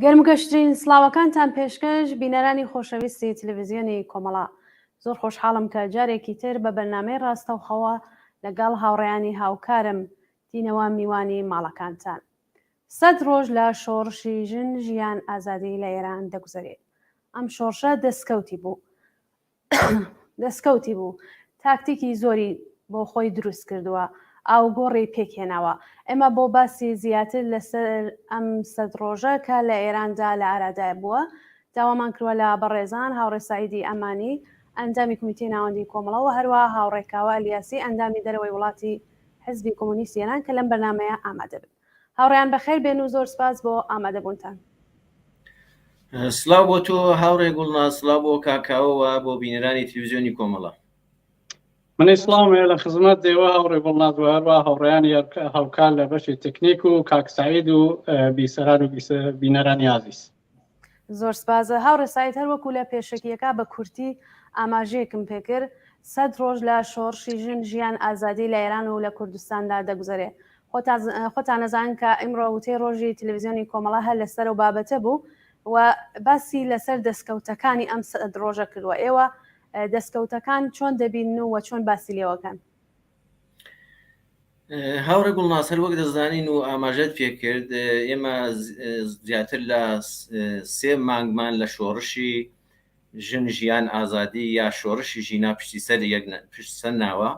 گەرمگەشترین سڵاوەکانتان پێشکەش بینەرانی خۆشەویستی تەلەڤیزیۆنی کۆمەڵا. زۆر خۆشحاڵم کە جارێکی تر بە بەرنامەی ڕاستەوخەوە لەگەڵ هاوڕێیانی هاوکارم دینەوە میوانی ماڵەکانتان. 100 ڕۆژ لە شۆڕشی ژن ژیان ئازادی لە ئێران دەگوزارێت. ئەم شۆڕشە دەستکەوتی بوو. تاکتیکی زۆری بۆ خۆی دروست کردووە، ئاوگۆڕی پێکهێناوە. ئێمە بۆ باسی زیاتر لەسەر ئەم 100 ڕۆژە کە لە ئێراندا لە ئارادای بووە داوامان کردووە لە بەڕێزان هاوڕێ سعیدی ئەمانی ئەندامی کمیتەی ناوەندی کۆمەڵەوە، هەروە هاوڕێکاوە ئەلیاسی ئەندامی دەرەوەی وڵاتی حزبی کۆمونیستی ئێران کە لەم بەرنامەیە ئامادە بن. هاوڕێیان بەخێر بێن و زۆر سپاس بۆ ئامادەبوونتان. سلااو بۆ تۆ هاوڕێ گوڵنا، سلااو بۆ کاکاوەوە بۆ بینەرانی تەلەڤیزیۆنی کۆمەڵە. منی سڵامێ لە خزمەت دێوە هاوڕێ گوڵناز و هەروە هاوڕێیانی هاوکار لە بەشی تەکنیک و کاک سعید و بیسەران و بینەرانی عزیز. زۆر سپاس. هاوڕێ سعید هەروەکو لە پێشەکیەکە بە کورتی ئاماژەیەکم پێکرد 100 ڕۆژ لە شۆڕشی ژن ژیان ئازادی لە ئێران و لە کوردستاندا دەگوزارێت. خۆتان نەزانن کە ئیمڕۆ وتەی ڕۆژی تەلەڤیزیۆنی کۆمەڵە هەر لەسەر و بابەتە بوو و باسی لەسەر دەستکەوتەکانی ئەم 100 ڕۆژە کردووە. ئێوە دەستکەوتەکان چۆن دەبین و چۆن باسی لێوەکەن؟ هاوڕێ گوڵناس، هەر وەک دەزانین و ئاماژەت پێکرد، ئێمە زیاتر لە 3 مانگمان لە شۆڕشی ژن ژیان ئازادی یا شۆڕشی ژینا پشتی سەر ناوە.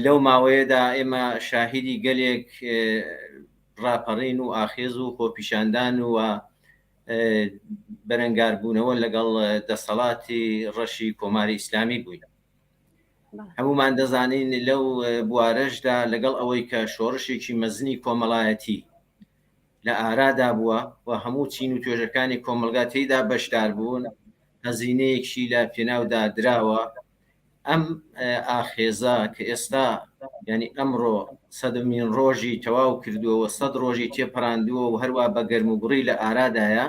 لەو ماوەیەدا ئێمە شاهیدی گەلێک ڕاپەڕین و ئاخێز و خۆپیشاندان و بەرەنگاربوونەوە لەگەڵ دەسەڵاتی ڕەشی کۆماری ئیسلامی بووین. هەمومان دەزانین لەو بوارەشدا لەگەڵ ئەوەی کە شۆڕشێکی مەزنی کۆمەڵایەتی لە ئارادا بووە و هەموو چین و توێژەکانی کۆمەلگا تێیدا بەشدار بوون، هەزینەیەکی لە پێناودا دراوە. ئەم ئاخێزە کە ئێستا ینی ئەمڕۆ 100مین ڕۆژی تەواو کردووەوە، 100 ڕۆژی تێپەڕاندووە و هەروە بە گەرموگوڕی لە ئارادایە،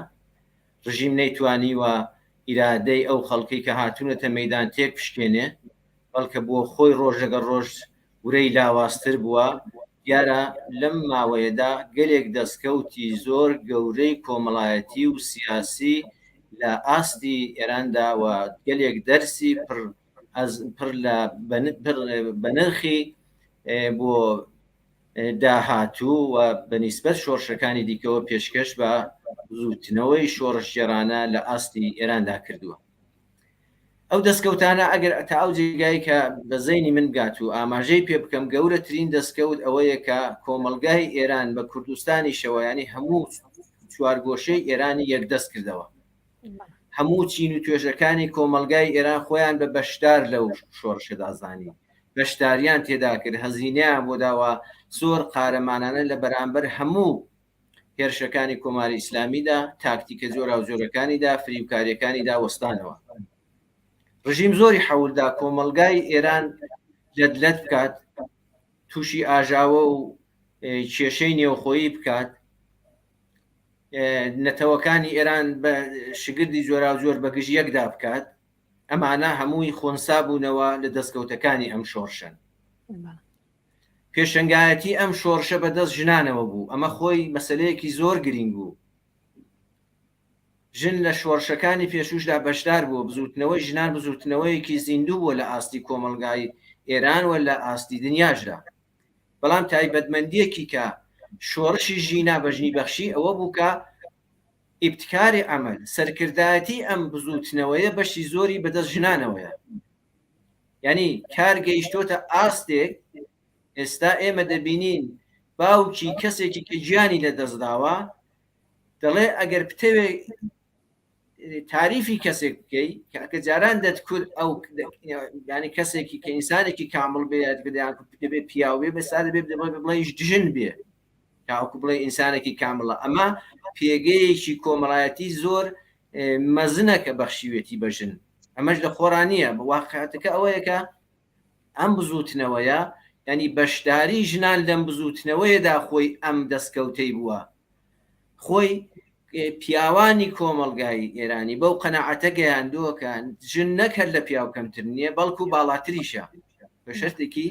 ڕژیم نەیتوانیوە ئیرادەی ئەو خەڵکی کە هاتوونەتە مەیدان تێک پشکێنێ، بەڵکە بۆ خۆی ڕۆژەگە ڕۆژ ورەی لاوااستر بووە. دیارە لەم ماوەیەدا گەلێک دەستکەوتی زۆر گەورەی کۆمەڵایەتی و سیاسی لە ئاستی ئێراندا و گەلێک دەرسی پڕ بە نرخی بۆ داهاتوو و بەنیسبەت شۆڕشەکانی دیکەوە پێشکەش بە زووتنەوەی شۆڕشێرانە لە ئاستی ئێراندا کردووە. ئەو دەستکەوتانە ئەگەر تا ئەو جێگای کە بە زەینی من گات و ئاماژەی پێ بکەم، گەورەترین دەستکەوت ئەوەیە کە کۆمەلگای ئێران بە کوردستانی شەوەیانی هەموو چوارگۆشەی ئێرانی یەکدەست کردەوە. هەموو چین و توێژەکانی کۆمەلگای ئێران خۆیان بە بەشدار لەو شۆڕشەدازانی بەشداریان تێدا کرد، هەزینەیان بۆ داوە زۆر قارەمانانە لە بەرامبەر هەموو هێرشەکانی کۆماری ئیسلامیدا، تاکتیکە جۆرا و جۆرەکانیدا، فریوکاریەکانیدا وەستانەوە. ڕژیم زۆری حەولدا کۆمەلگای ئێران لەدلەت بکات، تووشی ئاژاوە و کێشەی نێوخۆیی بکات، نەتەوەکانی ئێران بە شگردی جۆرا و جۆر بەگژ یەکدا بکات. ئەمانە هەمووی خۆنسا بوونەوە لە دەستکەوتەکانی ئەم شۆڕشن. پێشنگایەتی ئەم شۆڕشە بەدەست ژنانەوە بوو. ئەمە خۆی مەسەلەیەکی زۆر گرنگ بوو. ژن لە شۆڕشەکانی پێشوشدا بەشدار بوو. بزوتنەوەی ژنان بزوتنەوەیەکی زیندوو بووە لە ئاستی کۆمەلگای ئێران و لە ئاستی دنیاشدا. بەڵام تایبەتمەندیەکی کە شۆڕشی ژینا بەژنی بەخشی ئەوە بوو کە ئیبتکاری ئەمەل سەرکردایەتی ئەم بزوتنەوەیە بەشی زۆری بەدەست ژنانەوەیە. ینی کار گەیشتۆتە ئاستێک. ئێستا ئێمە دەبینین باوکی کەسێکی کە گیانی لە دەستداوە دەڵێ ئەگەر پتەوێ تاریفی کەسێک بکەی کە جاران دەتکرد ئەو ینی کەسێکی کە ئینسانێکی کامل بێت دەبێ پیاوێ بەسا دەبێ بڵێ ژن بێ تاوەکو بڵێ ئینسانێکی کامڵە. ئەمە پێگەیەکی کۆمەڵایەتی زۆر مەزنە کە بەخشیوێتی بەژن. ئەمەش لە خۆرانیە بە واقعەتەکە ئەوەیەکە ئەم بزوتنەوەیە، ینی بەشداری ژنان لەم بزوتنەوەیەدا خۆی ئەم دەستکەوتەی بووە. خۆی پیاوانی کۆمەلگای ئێرانی بەو قەناعەتە گەیاندووەکان ژن نەکرد لە پیاو کەمتر نییە، بەڵکو باڵاتریشە بە شەرتێکی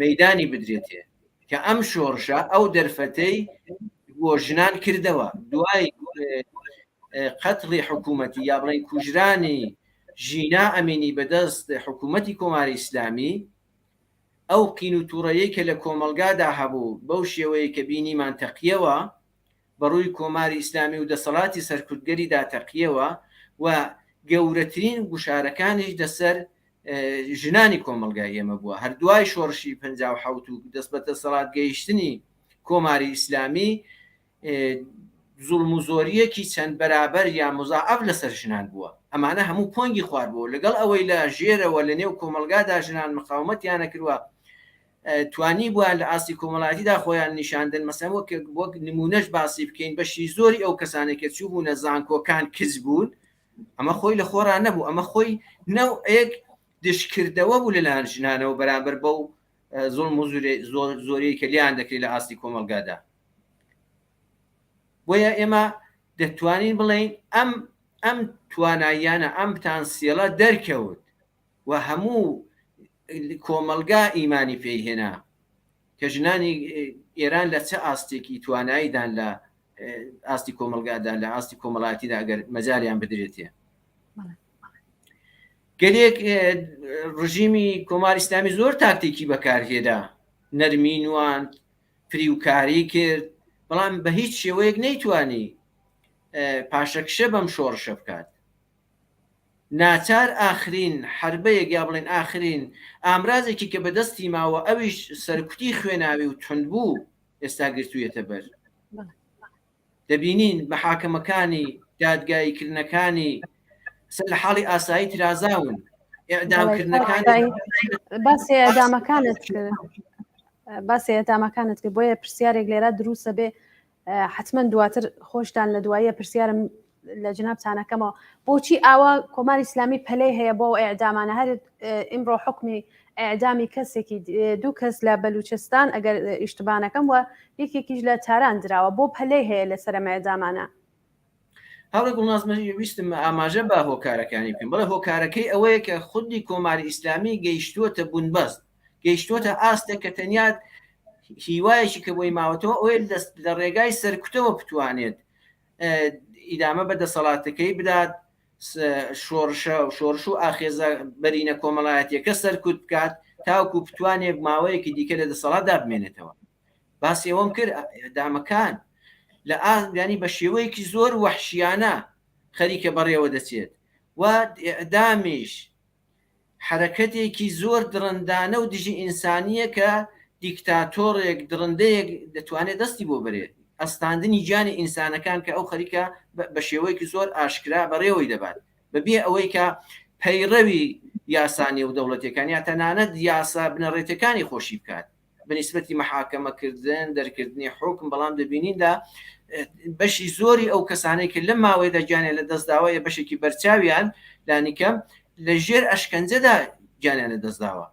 مەیدانی بدرێتێ کە ئەم شۆڕشە ئەو دەرفەتەی بۆ ژنان کردەوە دوای قەتڵی حکوومەتی یا بڵێن کوژرانی ژینا ئەمینی بەدەست حکوومەتی کۆماری ئیسلامی ئەو قین و تووڕەیە کە لە کۆمەلگادا هەبوو بەو شێوەیە کە بینیمان تەقیەوە بەڕووی کۆماری ئیسلامی و دەسەڵاتی سەرکوتگەریدا تەقیەوە و گەورەترین گوشارەکانیش دەسەر ژنانی کۆمەلگای ئێمە بووە هەردوای شۆڕشی 57 و دەست بە دەسەڵات گەیشتنی کۆماری ئیسلامی زوڵم و زۆریەکی چەند بەرابەر یا مزاعەف لەسەر ژنان بووە ئەمانە هەموو پۆنگی خواردبوو لەگەڵ ئەوەی لە ژێرەوە لە نێو کۆمەلگادا ژنان مقاومەتیانە کردووە توانی بووە لە ئاستی کۆمەڵاتیدا خۆیان نیشاندن مەسەڵەن وەک نمونەش باسی بکەین بەشی زۆری ئەو کەسانێک کە چوو بوونە زانکۆکان کز بوون ئەمە خۆی لە خۆران نەبوو ئەمە خۆی نەوەیەک دشکردەوە بوو لەلایەن ژنانەوە بەرامبەر بەو زوڵم و زۆریی کە لیان دەکرێت لە ئاستی کۆمەلگادا بۆیە ئێمە دەتوانین بڵێین ئەم تواناییانە ئەم پتانسیێڵە دەرکەوت و هەموو کۆمەلگا ئیمانی پێیهێنا کە ژنانی ئێران لە چه ئاستێکی تواناییدان لە ئاستی کۆمەلگادا لە ئاستی کۆمەڵاتیدا ئەگەر مەجالیان بدرێتێ گەلێک ڕژیمی کۆماری ئیسلامی زۆر تاکتیکی بەکارهێدا نەرمینوان فریوکاری کرد بەڵام بە هیچ شێوەیەک نەیتوانی پاشەکشە بەم شۆڕشە بکات ناچار ئاخرین حربەیەک یا بڵێن ئاخرین ئامرازێکی کە بەدەستی ماوە ئەویش سەرکوتی خوێناوی و تند بوو ئێستا گرتوویەتە بەر دەبینین بە حاکەمەکانی دادگاییکردنەکانی لە حاڵی ئاسایی ترازاون ئێعدامکردنەکانی باسی ئەدامەکانت کرد بۆیە پرسیارێک لێرە دروستە بێ حتمما دواتر خۆشتان لە دواییە پرسیارم لە جنابتانەکەمەوە بۆچی ئاوا کۆماری ئیسلامی پەلەی هەیە بۆ ئێعدامانە هەر ئیمڕۆ حکمی ئێعدامی کەسێکی دوو کەس لە بەلوچستان ئەگەر ئیشتبانەکەم وە یەکێکیش لە تاران دراوە بۆ پەلەی هەیە لەسەر ئەم ئێعدامانە هەڵێک گوڵنازمە ویستم ئاماژە بە هۆکارەکانی بکەین بەڵێ هۆکارەکەی ئەوەیە کە خودی کۆماری ئیسلامی گەیشتووەتە بوونبەست گەیشتووەتە ئاستێک کە تەنیات هیوایەکی کە بۆی ماوەتەوە ئەوێ لە ڕێگای سەرکوتەوە بتوانێت ئیدامە بە دەسەڵاتەکەی بدات شۆڕش و ئاخێزە بەرینە کۆمەڵایەتیەکە سەرکوت بکات تاوکو بتوانێت ماوەیەکی دیکە لە دەسەڵاتدا بمێنێتەوە باسی ئەوەم کرد دامەکان لە ئاگانی بە شێوەیەکی زۆر وەحشیانە خەریکە بەڕێوە دەچێت و ئێعدامیش حرەکەتێکی زۆر درندانە و دژی ئینسانیە کە دیکتاتۆرێک درندەیەک دەتوانێت دەستی بۆ بەرێت ئەستاندنی گیانی ئینسانەکان کە ئەو خەریکە بە شێوەیەکی زۆر ئاشکرا بەڕێوەی دەبات بەبێ ئەوەی کە پەیڕەوی یاسانی و دەوڵەتەکان یا تەنانەت یاسا بنەڕێتەکانی خۆشی بکات بەنسبەتی مەحاکەمەکردن دەرکردنی حکم بەڵام دەبینین لە بەشی زۆری ئەو کەسانەی کە لە ماوەیەدا گیانێ لە دەستداوە بەشێکی بەرچاویان لانیکەم لە ژێر ئەشکەنجەدا گیانیان لە دەستداوە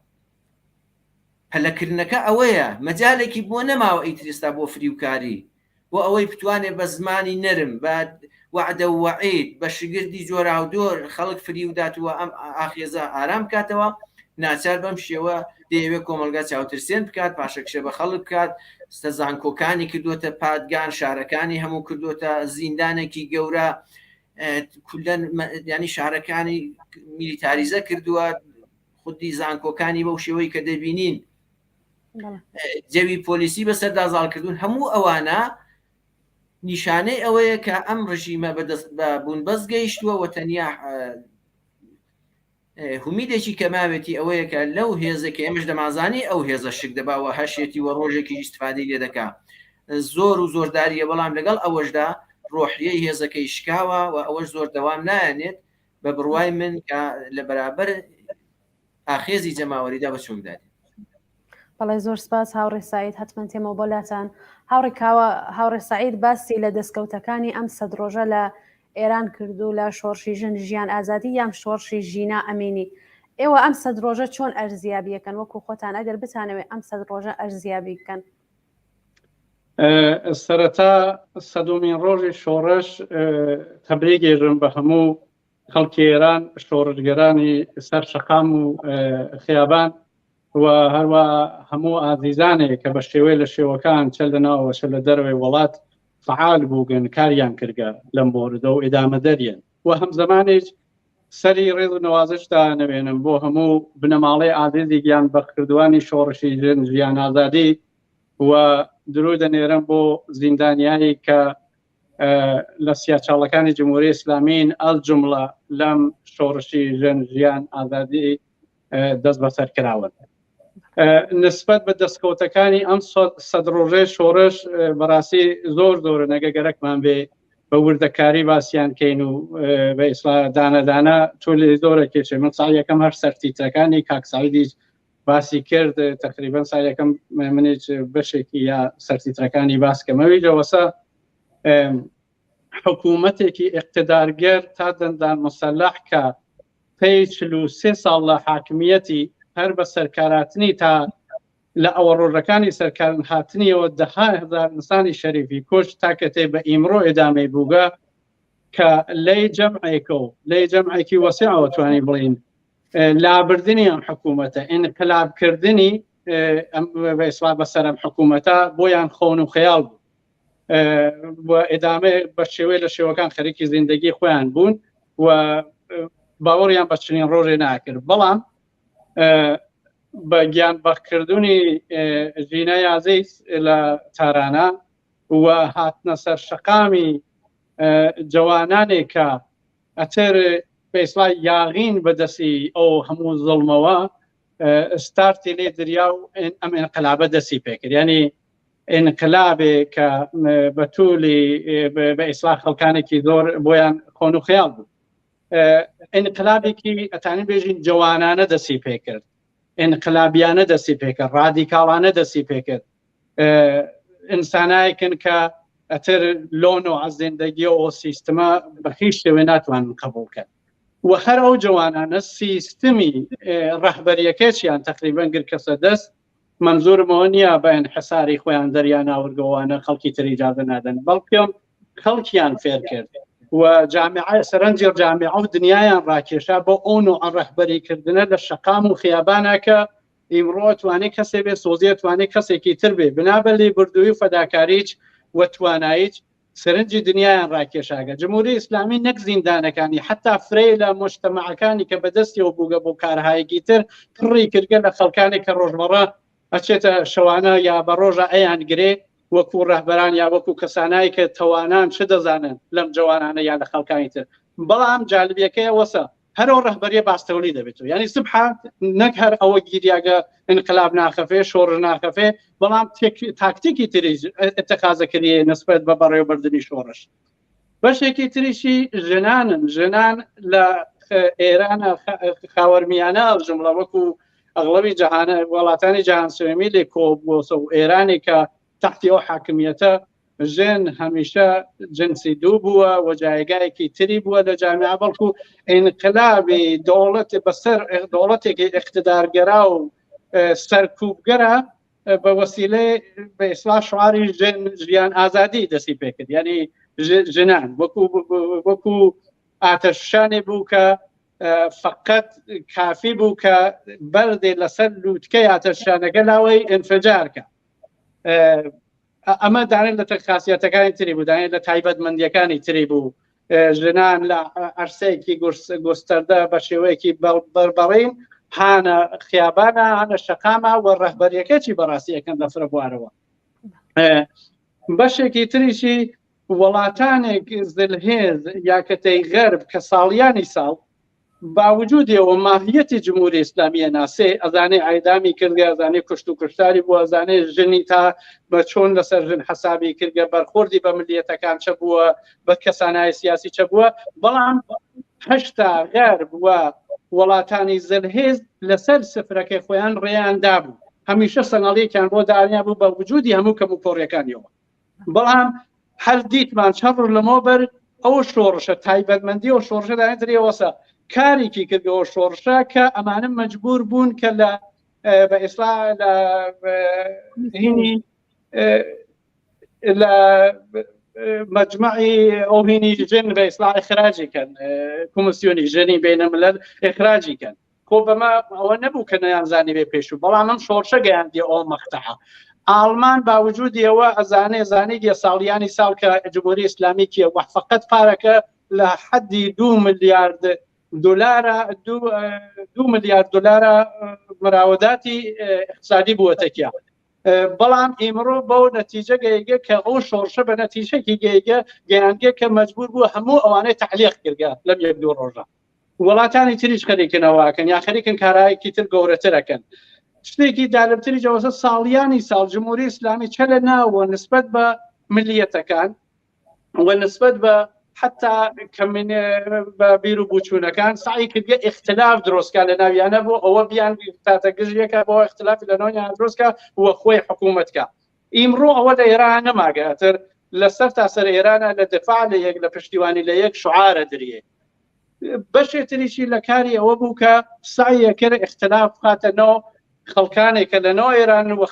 پەلەکردنەکە ئەوەیە مەجالێکی بۆ نەماوە ئیتریستا بۆ فریوکاری بۆ ئەوەی بتوانێت بە زمانی نەرم بە وعدە و وعید بە شگردی جۆرا و دۆر خەڵک فریوداتوە ئەم ئاخێزە ئارام کاتەوە ناچار بەم شێوە دەیەوێت کۆمەلگا چاوترسێن بکات پاشەکشە بە خەڵک بکات زانکۆکانی کردوتە پادگان شارەکانی هەموو کردوتە زیندانێکی گەورە ینی شارەکانی میلیتاریزە کردووە خودی زانکۆکانی بەو شێوەی کە دەبینین جەوی پۆلیسی بەسەر دازاڵکردون هەموو ئەوانە نیشانەی ئەوەیە کە ئەم ڕژیمە بە بوونبەست گەیشتووە و تەنیا هومیدێکی کەماوێتی ئەوەیە کە لەو هێزەکە ئێمەش دەمازانی ئەو هێزە شک دەباوە هەشێتی وە ڕۆژێکی ئیسفادەی لێ دەکا زۆر و زۆرداریە بەڵام لەگەڵ ئەوەشدا ڕۆحیەی هێزەکەی شکاوە و ئەوەش زۆر دەوام نایەنێت بە بڕوای من کە لە بەرابەر ئاخێزی جەماوەریدا بە چۆکداری بەڵێ زۆر سپاس هاوڕێ سعید حتمما تێمە بۆلاتان هاوڕێ سعید باسی لە دەستکەوتەکانی ئەم سەد ڕۆژە لە ئێران کردو لە شۆڕشی ژن ژیان ئازادی یان شۆڕشی ژینا ئەمینی ئێوە ئەم سەد ڕۆژە چۆن ئەرزیابیەکەن وەکو خۆتان ئەگەر بتانەوێت ئەم سەد ڕۆژە ئەرزیابی بکەن سەرەتا سەدومین ڕۆژی شۆڕش تەبریگێژم بە هەموو خەڵکی ئێران شۆڕژگەرانی سەر شەقام و خیابان و هەروە هەموو ئازیزانێک کە بە شێوەی لە شێوەکان چەل لەناوە چە لە دەروێ وڵات فعال بووگن کاریان کردگە لەم بۆردە و ئێدامە دەریان و هەم زمانێک سەری ڕێز و نوازشدا نەوێنم بۆ هەموو بنەماڵەی ئازیزی گیان بەخکردوانی شۆڕشی ژیان ئازادی و درو دەنێرم بۆ زیندانیانی کە لە سیاچاڵەکانی جمهوری ئیسلامین ئەل جملە لەم شۆڕشی ژیان ئازادی دەست بەسەر کراون. نسبەت بە دەستکەوتەکانی ئەم سەد ڕۆژەی شۆڕش بەڕاستی زۆر زۆرە نەگە گەرەکمان بێ بە وردەکاری باسییان کەین و بە ئیسلا دانەدانە تۆ لێ زۆرە کێشێ من ساڵ یەکەم هەر سەرتیترەکانی کاکسایدیش باسی کرد تقریبا ساڵ یەکەم منێک بەشێکی یا سەرتیترەکانی باسکەمەوی جەوەسە حکوومەتێکی اقتدارگەر تا دەندان مسلح کە پێی 43 ساڵ لە حاکمیەتی هەر بە سەرکاراتنی تا لە ئەوە ڕۆژەکانی سەرکارن هاتنیەوە دەها هزار ئینسانی شەریفی کۆش تاکەتێ بە ئیمڕۆ ئێدامەی بووگە کە لەی جەمعێکە و لەی جەمعێکی وەسیعەوە توانی بڵین لابردنی ئەم حکوومەتە ئینقلابکردنی بە ئیسڵام بەسەر ئەم حکوومەتە بۆیان خۆن و خەیاڵ بوو ئێدامە بە شێوەیە لە شێوەکان خەریکی زیندگی خۆیان بوون و باوەڕیان بە چنین ڕۆژێ ناکرد بەڵام بە گیان بەخکردنی ژینای عەزیز لە تارانە و هاتنە سەر شەقامی جوانانێک کە ئەتر بە ئیسڵای یاغین بەدەستی ئەو هەموو زڵمەوە ستارتی لێ دریا و ئەم ئینقلابە دەستی پێکرد یعنی ئینقلابێ کە بەتولی بە ئیسڵا خەڵکانێکی زۆر بۆیان خۆن و خەیاڵ بوو ئینقلابێکی ئەتانی بێژین جوانانە دەستی پێکرد ئینقلابیانە دەستی پێکرد ڕادیکاڵانە دەستی پێکرد ئینسانایەکن کە ئەتر لۆن و عەزیندەگی و سیستەمە بە هیچ شێوێ ناتوانن قبوڵ کرد و هەر ئەو جوانانە سیستمی ڕەهبەریەکەیان تقریبا گرکەسە دەست منزورمەوە نییە بە ئینحساری خۆیان دەریان ئاوردگەوانە خەڵکی تر ئیجازە نادەن بەڵکم خەڵکیان فێر کرد و جامعە سەرنجی جامعە و دنیایان ڕاکێشا بۆ ئەو نوع ڕەهبەریکردنە لە شەقام و خیابانە کە ئیمڕۆ توانێت کەسێ بێ سۆزیە توانێت کەسێکی تر بێ بنابە لێبوردووی و فەداکاریچ و تواناییچ سەرنجی دنیایان ڕاکێشاگە جمهوری ئیسلامی نەک زیندانەکانی حتا فرێ لە مجتەمەعەکانی کە بەدەستیەوە بووگە بۆ کارهایەکی تر پڕی کردگە لە خەڵکانی کە ڕۆژمەڕە ئەچێتە شەوانە یا بە ڕۆژە ئەیان گرێ وەکو ڕەهبەران یا وەکو کەسانایی کە تەوانان چ دەزانن لەم جوانانە یا لە خەڵکانی تر بەڵام جالبیەکەی وەسە هەرەوە ڕەهبەریە باستەولی دەبێتەوە ینی سبحان نەک هەر ئەوە گیریاگە انقلاب ناخەفێ شۆڕ ناخەفێ بەڵام تاکتیکی تری اتخاذەکردی نسبەت بە بەڕێوەبردننی شۆڕش بەشێکی تریشی ژنان لە ئێرانە خاوەرمیانە جملە وەکو ئەغڵبی جەهانە وڵاتانی جیهان سوێمی لێ کۆبووە و ئێرانی کە تحتی ئەو حاکمیەتە ژن هەمیشە جنسی دوو بووە و جایگایەکی تری بووە لە جامعە بەڵکو ئینقلابی دەوڵەت بەسەر دەوڵەتێکی اقتدارگەرا و سەرکوبگەرە بە وەسیلەی بە ئیسڵا شعاری ژیان ئازادی دەستی پێکرد یعنی ژنان وەکو ئاتەششانێ بوو کە فقط کافی بوو کە بەردێ لەسەر لووتکەی ئاتەششانەکە لاوەی ئینفجارکە ئەمە دانێت لە خاسیەتەکانی تری بوو دانێت لە تایبەتمەندیەکانی تری بوو ژنان لە عەرسەیەکی گۆستەردە بە شێوەیەکی بەربەڕین هانە خیابانە هانە شەقامە و ڕەهبەریەکەی بەڕاستیەکەن لە فرە بوارەوە بەشێکی تریشی وڵاتانێک زلهێز یاکەتەی غەرب کە ساڵیانی ساڵ باوجودیەوە ماهیەتی جمهوری ئیسلامیە ناسێ ئەزانێ ئایدامی کردگە ئەزانێ کوشت و کوشتاری بووە ئەزانێ ژنی تا بە چۆن لەسەر ژن حسابی کردگە بەرخۆردی بە ملیەتەکان چە بووە بە کەسانای سیاسی چە بووە بەڵام هەشتا غەرب وە وڵاتانی زلهێز لەسەر سفرەکەی خۆیان ڕێیان دابوو هەمیشە سەناڵیەکیان بۆ داڕیا بوو بە وجودی هەموو کەم و کۆڕیەکانیەوە بەڵام هەر دیتمان چەڕ لەمەوە بەر ئەو شۆڕشە تایبەتمەندی و شۆڕشە دانێتریەوەسە کارێکی کردەوە شۆڕشە کە ئەمانە مەجبور بوون کە لە بە ئیسڵا لە هینی لە مجمعی ئەو هینی ژن بە ئیسڵا ئیخراجی کەن کۆمسیۆنی ژنی بینەملەل ئیخراجی کەن کۆ بەمە ئەوە نەبوو کە نەیانزانی بێ پێشوو بەڵام ئەم شۆڕشە گەیاندی ئەو مەقتەعە ئالمان باوجودیەوە زانێ ساڵیانی ساڵ کە جمهوری ئیسلامی کێ فقط پارەکە لە حدی 2 ملیارد دلارە 2 ملیارد دلارە مراوداتی اقتصادی بووەتەکیە. بەڵام ئیمڕۆ بەو نەتیجە گەیگە کە ئەو شۆڕشە بە نەتیجەکی گەیانگە کە مەجبور بوو هەموو ئەوانەی تعلیق کردگە لەم 1-2 ڕۆژە. وڵاتانی تریش خەریکنەوەکەن یا خەریکن کارایەکی تر گەورەترەکەن. شتێکی دالبتری جەوەسە ساڵیانی ساڵ جمهوری ئیسلامی چە لە ناوە نسبەت بە ملیەتەکان و نسبەت بە حتا بە بیر و بوچوونەکان سعی کردگە اختلاف دروستکە لە ناویانە بۆ ئەوە بیان تاتە گژیەکە بۆ اختلافی لە ناویان دروستکە وە خۆی حکوومەتکە. ئیمڕۆ ئەوە لە ئێران نەماگەتر لەسەر تاسەر ئێرانە لە دفاع لە یەک لە پشتیوانی لە یەک شعارە درێ. بەشێتریشی لە کاری ئەوە بوو کە سعیە کرد اختلاف بخاتەنەوە خەڵکانێکە لەنەوە ئێران و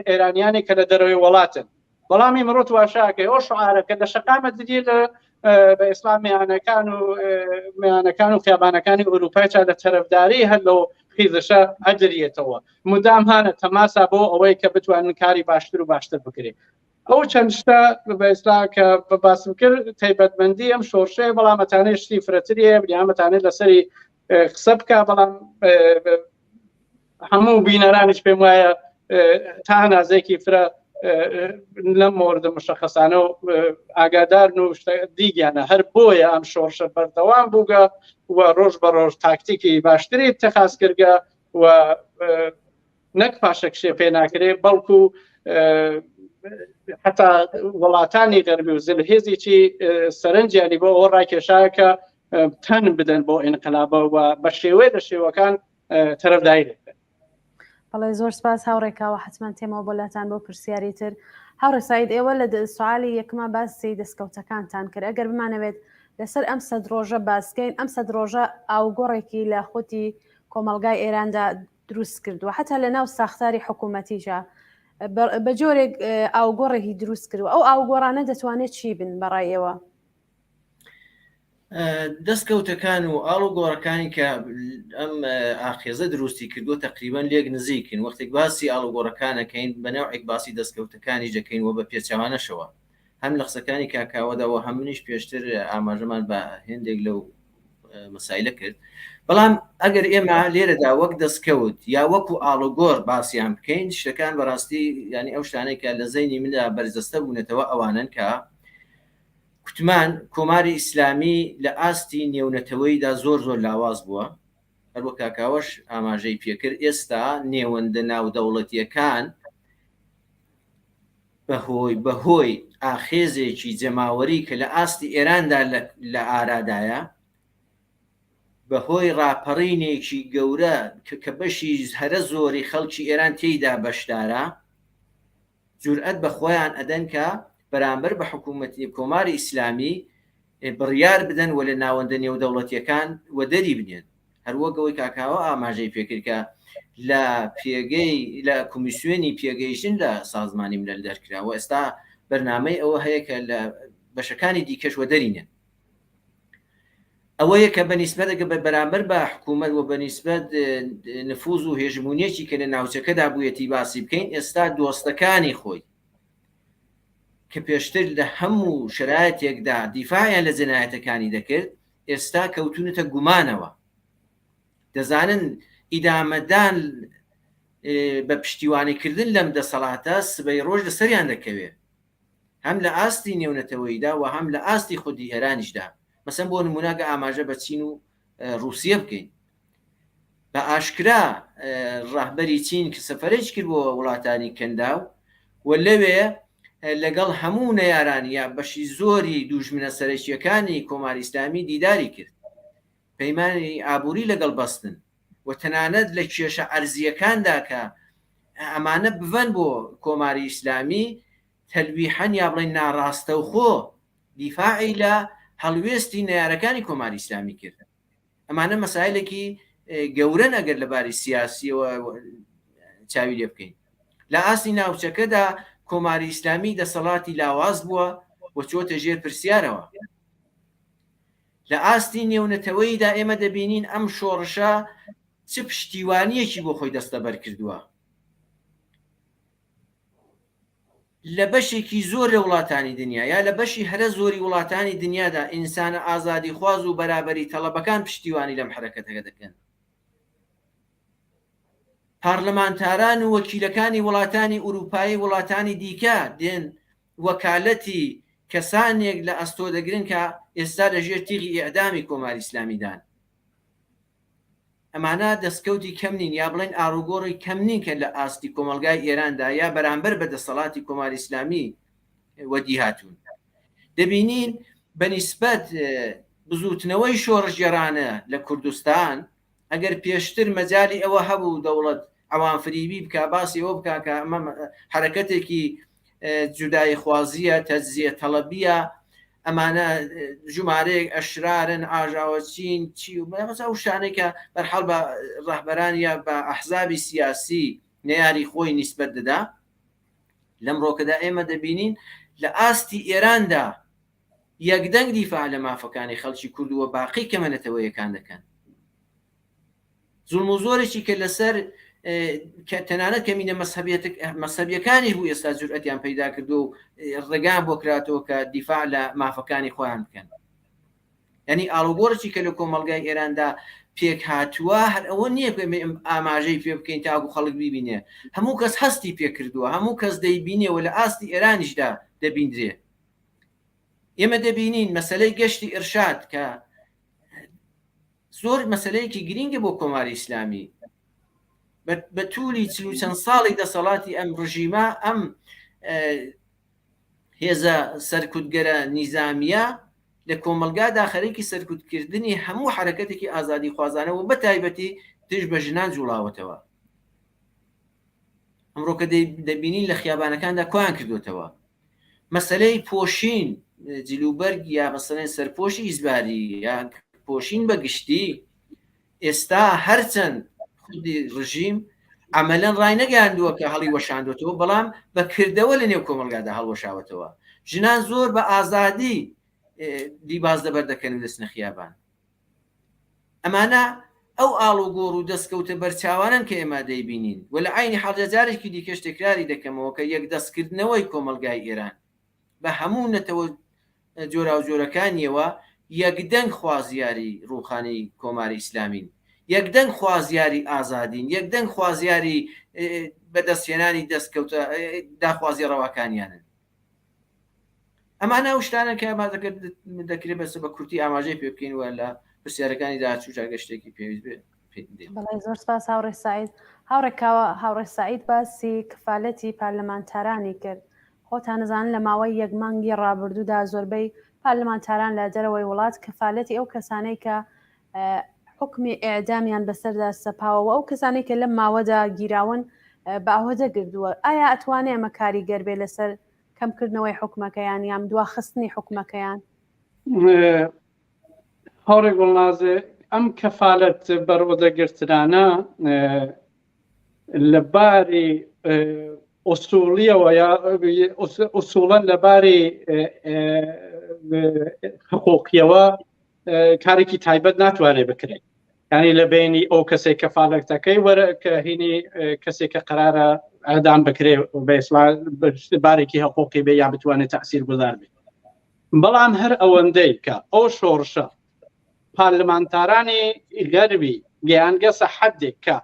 ئێرانیانێک کە لە دەرەوەی وڵاتن. بەڵامی مرۆ واشاکە ئەو شعارەکە لە شەقامە دێ لە بە ئیسلام میانەکان و خیابانەکانی ئەوروپای چا لە تەرەفداری هەر لەو خیزەشە ئەدرێتەوە مدام هانە تەماسا بۆ ئەوەی کە بتوانن کاری باشتر و باشتر بکرێت. ئەو چەند شتە بە ئیسلام کە باسم کرد تایبەتمەندی ئەم شۆڕشەیە بەڵامەتانەی شتی فرەتریە بریامەتانێت لەسەری قسە بکە بەڵام هەموو بینەرانیش پێم وایە تا نازێکی فرە لەم مۆردە مشەخەسانە و ئاگادارن و دیگەانە هەر بۆیە ئەم شۆڕشە بەردەوام بووگە و ڕۆژ بە ڕۆژ تاکتیکی باشتری تەخاز کردگە و نەک پاشە کشێ پێ ناکرێت بەڵکو حتا وڵاتانی غەربی و زلهێزێکی سەرنجیانی بۆ ئەوە ڕاکێشایە تەن بدەن بۆ ئینقلابە و بە شێوەیە لە شێوەکان تەرەفداری دەکەن. بەڵێ زۆر سپاس هاوڕێکاوە حتمما تێمەوە بۆلاتان بۆ پرسیاری تر. هاوڕێ ساید ئێوە لە سوالی یەکمە باسی دەستکەوتەکانتان کرد ئەگەر بمانەوێت لەسەر ئەم سەد ڕۆژە باسکەین ئەم سەد ڕۆژە ئاوگۆڕێکی لە خۆتی کۆمەلگای ئێراندا دروست کردووە حتا لە ناو ساختاری حکوومەتیشە بە جۆرێک ئاوگۆڕێکی دروست کردووە ئەو ئاوگۆڕانە دەتوانێت چی بن بەڕای ئێوە؟ دەستکەوتەکان و ئاڵ و گۆڕەکانی کە ئەم ئاخێزە دروستی کردووە تقریبان لێک نزیکن وەختێک باسی ئاڵ و گۆڕەکانەکەین بەناوعێک باسی دەستکەوتەکانی دەکەین و بە پێچەوانەشەوە هەم لە قسەکانی کاکاوەداوە هەم منیش پێشتر ئاماژەمان بە هێندێک لەو مەسایلە کرد. بەڵام ئەگەر ئێمە لێرەدا وەک دەستکەوت یا وەکو ئاڵ و گۆڕ باسییان بکەین شتەکان بەڕاستی ینی ئەو شتانێکە لە زەینی مندا بەرزدەستە بوونێتەوە ئەوانن کە کوتمان کۆماری ئیسلامی لە ئاستی نێونەتەوەیدا زۆر لاواز بووە هەروە کاکاوەش ئاماژەی پێکرد ئێستا نێوەندە ناودەوڵەتیەکان بەهۆی ئاخێزێکی جەماوەری کە لە ئاستی ئێراندا لە ئارادایە بەهۆی ڕاپەڕینێکی گەورە کە بەشی هەرە زۆری خەڵکی ئێران تێیدا بەشدارە جورئەت بە خۆیان ئەدەن کە بەرامبەر بە حکوومەتی کۆماری ئیسلامی بڕیار بدەن و لە ناوەندە نێودەوڵەتیەکان و دەری بنێن هەروەگەوەی کاکاوە ئاماژەی پێکردکە لە پێگەی لە کۆمیسیۆنی پێگەیشتن لە سازمانی ملل دەرکراوە ئێستا بەرنامەی ئەوە هەیە کە لە بەشەکانی دیکەش وە دەرینێن ئەوەیە کە بەنیسبەتەکە بە بەرامبەر بە حکوومەت و بەنیسبەت نفوز و هێژمونیەکی کە لە ناوچەکەدا بوویەتی باسی بکەین ئێستا دۆستەکانی خۆی کە پێشتر لە هەموو شرایەتێکدا دیفاعیان لە جەنایەتەکانی دەکرد ئێستا کەوتونەتە گومانەوە دەزانن ئیدامەدان بە پشتیوانیکردن لەم دەسەڵاتە سبەی ڕۆژ لەسەریان دەکەوێت هەم لە ئاستی نێونەتەوەیدا و هەم لە ئاستی خودی ئێرانیشدا مەسەن بۆ نموناگە ئاماژە بە چین و رووسیە بکەین بە ئاشکرا ڕاهبەری چین کە سەفەرێک کرد بۆ وڵاتانی کەنداو و لەوێ لەگەڵ هەموو نەیارانە بەشی زۆری دوژمنە سەرەکیەکانی کۆماری ئیسلامی دیداری کرد پەیمانی ئابووری لەگەڵ بەستن و تەنانەت لە کێشە ئەرزیەکاندا کە ئەمانە بڤەن بۆ کۆماری ئیسلامی تەلویحەن یا بڵێن ناڕاستە و خۆ دیفاعی لە هەڵوێستی نەیارەکانی کۆماری ئیسلامی کرد ئەمانە مەسایلێکی گەورەن ئەگەر لە باری سیاسیەوە چاوی لێ بکەین لە ئاستی ناوچەکەدا کۆماری ئیسلامی دەسەڵاتی لاواز بووە و چۆتە ژێر پرسیارەوە لە ئاستی نێونەتەوەیدا ئێمە دەبینین ئەم شۆڕشە چ پشتیوانیەکی بۆ خۆی دەستەبەر کردووە لە بەشێکی زۆر لە وڵاتانی دنیا یا لە بەشی هەرە زۆری وڵاتانی دنیادا ئینسانە ئازادی خواز و بەرابەری تەڵەبەکان پشتیوانی لەم حرەکەتەکە دەکەن. پارلەمانتاران و وەکیلەکانی وڵاتانی ئوروپایی وڵاتانی دیکە دێن وەکالەتی کەسانێک لە ئەستۆ دەگرن کە ئێستا لەژێر تیغی ئێعدامی کۆماری ئیسلامیدان. ئەمانە دەستکەوتی کەم نین یا بڵێن ئاڕوگۆڕی کەم نین کە لە ئاستی کۆمەلگای ئێراندا یا بەرامبەر بە دەسەڵاتی کۆماری ئیسلامی وەدی هاتوون. دەبینین بەنیسبەت بزوتنەوەی شۆڕژگەرانە لە کوردستان ئەگەر پێشتر مەجای ئەوە هەبوو دەوڵەت ئەوان فریبی بکە باسی ئەوە بکە کە ئەمە حرەکەتێکی جودای خوازیە تەجزیە تەڵەبیە ئەمانە ژمارەیەک ئەشرارن ئاژاوەچین چی و ئەو شانێکە بەرحەڵ بە ڕەهبەرانە بە ئەحزابی سیاسی نەیاری خۆی نیسبەت دەدا. لەم ڕۆکەدا ئێمە دەبینین لە ئاستی ئێراندا یەکدەنگ دیفاع لە مافەکانی خەڵکی کورد و باقی کەمەنەتەوەیەکان دەکەن. زوڵم و زۆرێکی کە لەسەر تەنانەت کەمینە مەسەبیەکانی بوو ئێستا جورئەتیان پەیدا کردو و ڕێگان بۆ کراتەوە کە دیفاع لە مافەکانی خۆیان بکەن. یعنی ئاڵوگۆڕێکی کە لە کۆمەڵگای ئێراندا پێک هاتووە هەر ئەوە نییە ئاماژەی پێ بکەین تاکو خەڵک بیبینێ، هەموو کەس هەستی پێ کردووە، هەموو کەس دەیبینێەوە لە ئاستی ئێرانیشدا دەبیندرێ. ئێمە دەبینین مەسەلەی گەشتی ئێرشاد کە زۆر مەسەلەیەکی گرینگە بۆ کۆماری ئیسلامی بە توولی چەند ساڵی دەسەڵاتی ئەم ڕژیمە ئەم هێزە سەرکوتگەرە نیزامیە لە کۆمەلگادا خەریکی سەرکوتکردنی هەموو حرەکەتێکی ئازادی خوازانەوە بە تایبەتی تش بە ژنان جوڵاوەتەوە. ئەمڕۆکە دەبینین لە خیابانەکاندا کۆیان کردوتەوە. مەسەلەی پۆشین جلوبەرگ یا مەسەلەی سەرپۆشی ئیزباری یا پۆشین بەگشتی ئێستا هەرچەند خودی ڕژیم عملەن ڕای نەگەاندووە کە هەڵی وەشاندوتەوە، بەڵام بەکردەوە لە نێو کۆمەلگادا هەڵوەشاوەتەوە. ژنان زۆر بە ئازادی دیباز دەبەر دەکەن و دەستنە خیابان. ئەمانە ئەو ئاڵوگۆڕ و دەستکەوتە بەرچاوانن کە ئێمە دەیبینین و لە عینی حەڵجارێکی دیکەش تێکراری دەکەمەوە کە یەک دەستکردنەوەی کۆمەلگای ئێران بە هەموو نەتەوە جۆرا و جۆرەکانیەوە یەکدەنگ خوازیاری ڕووخانەی کۆماری ئیسلامین، یەکدەنگ خوازیاری ئازادین، یەکدەنگ خوازیاری بەدەستێنانی دەستکەوتە داخوازی ڕەواکانیانن. ئەمانە شتانە کە دەکرێت بەس بە کورتی ئاماژەی پێ بکەین وە لە پرسیارەکانی داچوو گەشتێکی پێویست بێت. بەڵێ زۆر سپاس هاوڕێ سعید. هاوڕێکاوە هاوڕێ سعید باسی کفالەتی پارلەمانتارانی کرد. خۆتان نزانن لە ماوەی یەک مانگی ڕابردوودا زۆربەی پارلەمانتاران لە دەرەوەی وڵات کفالەتی ئەو کەسانەی کە حکمی ئێعدامیان بەسەردا سەپاوەوە ئەو کەسانەی کە لەم ماوەدا گیراون بە ئەوەدە گردووە. ئایا ئەتوانێ ئەمە کاریگەر بێ لەسەر کەمکردنەوەی حکومەکەیان یان دواخستنی حکومەکەیان؟ هەوڕێ گوڵنازێ ئەم کەفالەت بەڕۆدەگرترانە لەباری ئوسوڵیەوە یا ئوسوڵەن لەباری حقوقیەوە کارێکی تایبەت ناتوانێت بکرێت. یعنی لە بینی ئەو کەسێک کەفالەتەکەی وەرە کە هینی کەسێک کە قرارە ئەدام بکرێ بارێکی حقوقی بێ یا بتوانێت تەئسیر گوزار بێت. بەڵام هەر ئەوەندەی کە ئەو شۆڕشە پارلەمانتارانی غەربی گەیانگەسە حەدێک کە